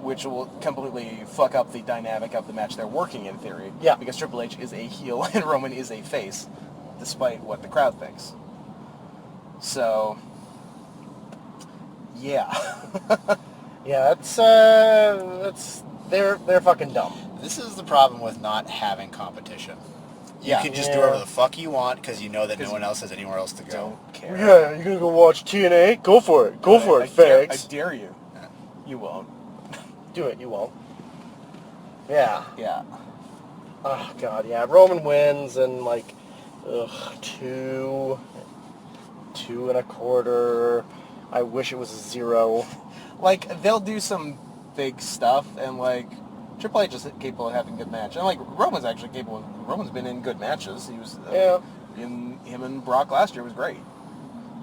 Which will completely fuck up the dynamic of the match they're working in theory. Yeah. Because Triple H is a heel and Roman is a face, despite what the crowd thinks. So, yeah. Yeah, they're fucking dumb. This is the problem with not having competition. You Yeah. can just do whatever the fuck you want because you know that no one else has anywhere else to go. Don't care. Yeah, you're gonna go watch TNA? Go for it. Go for it, I fags. dare you. You won't. Do it, you won't. Yeah. Yeah. Oh, God, yeah. Roman wins and, like, two and a quarter. I wish it was a 0. Like, they'll do some big stuff, and, like, Triple H is capable of having a good match. And, like, Roman's actually capable of... Roman's been in good matches. He was... Yeah. Him and Brock last year was great.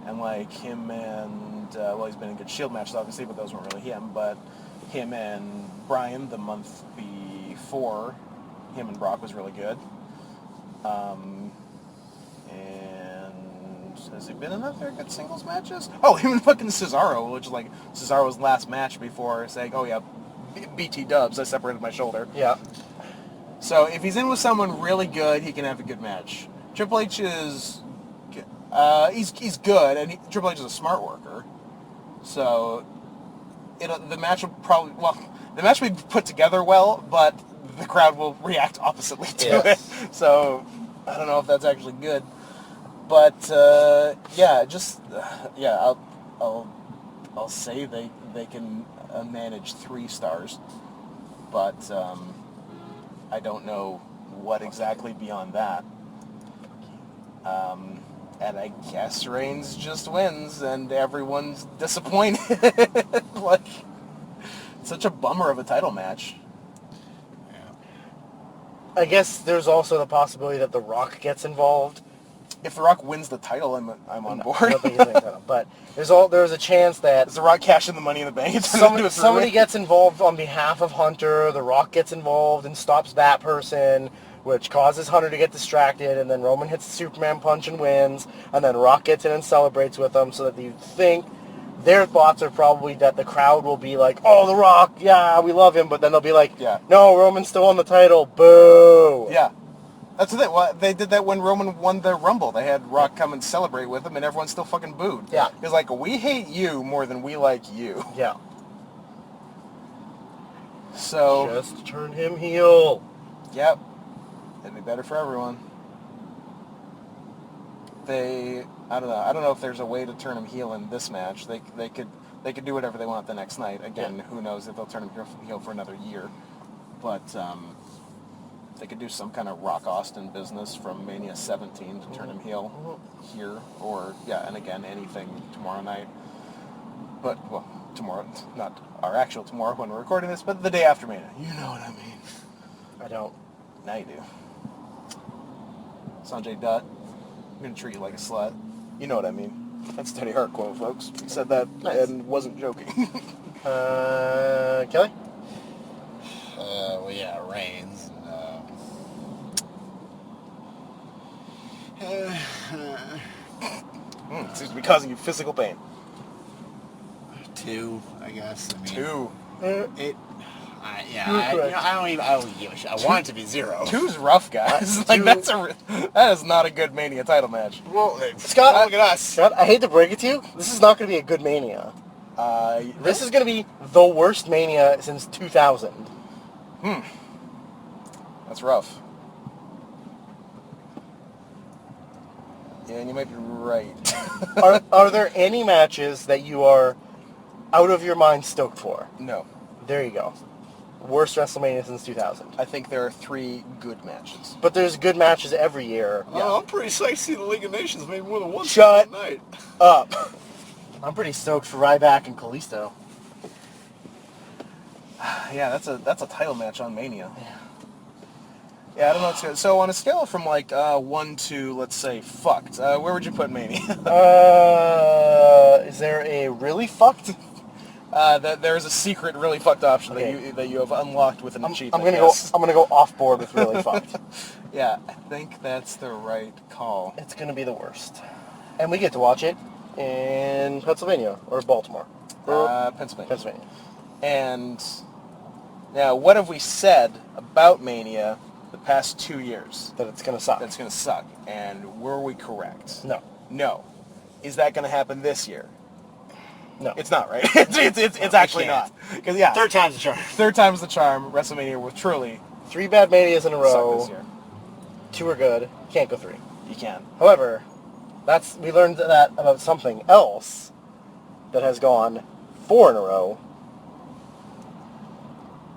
And, like, him and... well, he's been in good Shield matches, obviously, but those weren't really him. But him and Bryan, the month before, him and Brock was really good. And has he been in other good singles matches? Oh, him and fucking Cesaro, which is like Cesaro's last match before saying, oh yeah, BT dubs, I separated my shoulder. Yeah. So if he's in with someone really good, he can have a good match. Triple H is, he's good, and Triple H is a smart worker. So the match will probably, the match will be put together well, but the crowd will react oppositely to it. So I don't know if that's actually good. But I'll say they can manage 3 stars, but I don't know what exactly beyond that. And I guess Reigns just wins, and everyone's disappointed. Like, such a bummer of a title match. I guess there's also the possibility that The Rock gets involved. If The Rock wins the title, I'm on board. I don't think he's going to, but there's a chance that Does The Rock cash in the Money in the Bank? somebody gets involved on behalf of Hunter. The Rock gets involved and stops that person, which causes Hunter to get distracted, and then Roman hits the Superman punch and wins, and then Rock gets in and celebrates with them, so that you think their thoughts are probably that the crowd will be like, oh, The Rock, yeah, we love him, but then they'll be like, no, Roman's still on the title, boo. Yeah. That's the thing. Well, they did that when Roman won the Rumble. They had Rock come and celebrate with him, and everyone still fucking booed. Yeah. It's like, we hate you more than we like you. Yeah. So... just turn him heel. Yep. It'd be better for everyone. I don't know if there's a way to turn him heel in this match. They could do whatever they want the next night. Again, who knows if they'll turn him heel for another year. But they could do some kind of Rock Austin business from Mania 17 to turn him heel here, or and again anything tomorrow night. But tomorrow, not our actual tomorrow when we're recording this, but the day after Mania. You know what I mean? I don't. Now you do. Sanjay Dutt, I'm gonna treat you like a slut. You know what I mean? That's a Teddy Hart quote, folks. He said that and wasn't joking. Kelly? Reigns. Seems to be causing you physical pain. 2, I guess. I mean, 2. I don't give a shit. I want it to be 0. 2's rough, guys. Like, that is not a good Mania title match. Well, Scott, look at us. Scott, I hate to break it to you. This is not going to be a good Mania. This is going to be the worst Mania since 2000. That's rough. Yeah, and you might be right. Are there any matches that you are out of your mind stoked for? No. There you go. Worst WrestleMania since 2000. I think there are 3 good matches. But there's good matches every year. Oh, I'm pretty psyched to see the League of Nations maybe more than once Shut night. up. I'm pretty stoked for Ryback and Kalisto. Yeah, that's a title match on Mania. Yeah, I don't know what's good. So on a scale from like 1 to, let's say, fucked, where would you put Mania? Is there a really fucked? There's a secret really fucked option that you have unlocked with an achievement. I'm gonna go off board with really fucked. Yeah, I think that's the right call. It's gonna be the worst, and we get to watch it in Pennsylvania or Baltimore. Pennsylvania. And now, what have we said about Mania the past 2 years? That it's gonna suck. That's gonna suck. And were we correct? No. No. Is that gonna happen this year? No. It's not, right? It's actually not. Because Third time's the charm. Third time's the charm. WrestleMania will truly 3 bad Manias in a suck row. this year. 2 are good. Can't go 3. You can. However, we learned that about something else that has gone 4 in a row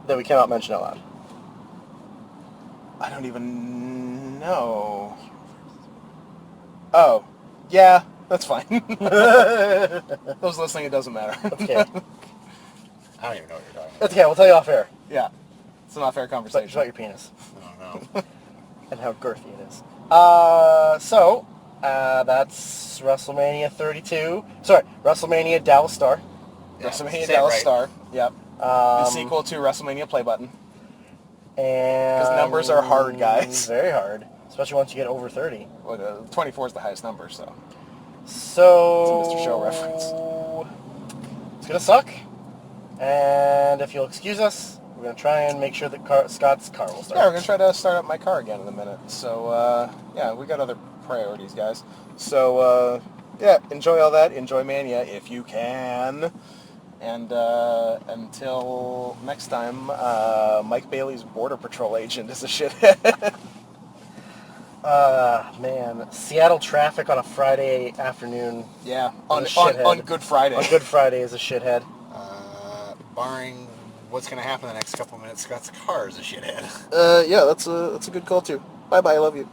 that we cannot mention out loud. I don't even know. Oh, yeah, that's fine. Those listening, it doesn't matter. Okay. I don't even know what you're talking about. That's okay, we'll tell you off air. Yeah, it's an off-air It's conversation. about your penis. I don't know. And how girthy it is. That's WrestleMania 32. Sorry, WrestleMania Dallas Star. WrestleMania say it Dallas right. Star. Yep. The sequel to WrestleMania Play Button. And... Because numbers are hard, guys. Very hard. Especially once you get over 30. Well, 24 is the highest number, so. So... It's a Mr. Show reference. It's going to suck. And if you'll excuse us, we're going to try and make sure that Scott's car will start. Yeah, we're going to try to start up my car again in a minute. So, yeah, we got other priorities, guys. So, yeah, enjoy all that. Enjoy Mania if you can. And until next time, Mike Bailey's Border Patrol agent is a shithead. Man. Seattle traffic on a Friday afternoon. Yeah, on Good Friday. On Good Friday is a shithead. Barring what's going to happen in the next couple minutes, Scott's car is a shithead. Yeah, that's a good call, too. Bye-bye, I love you.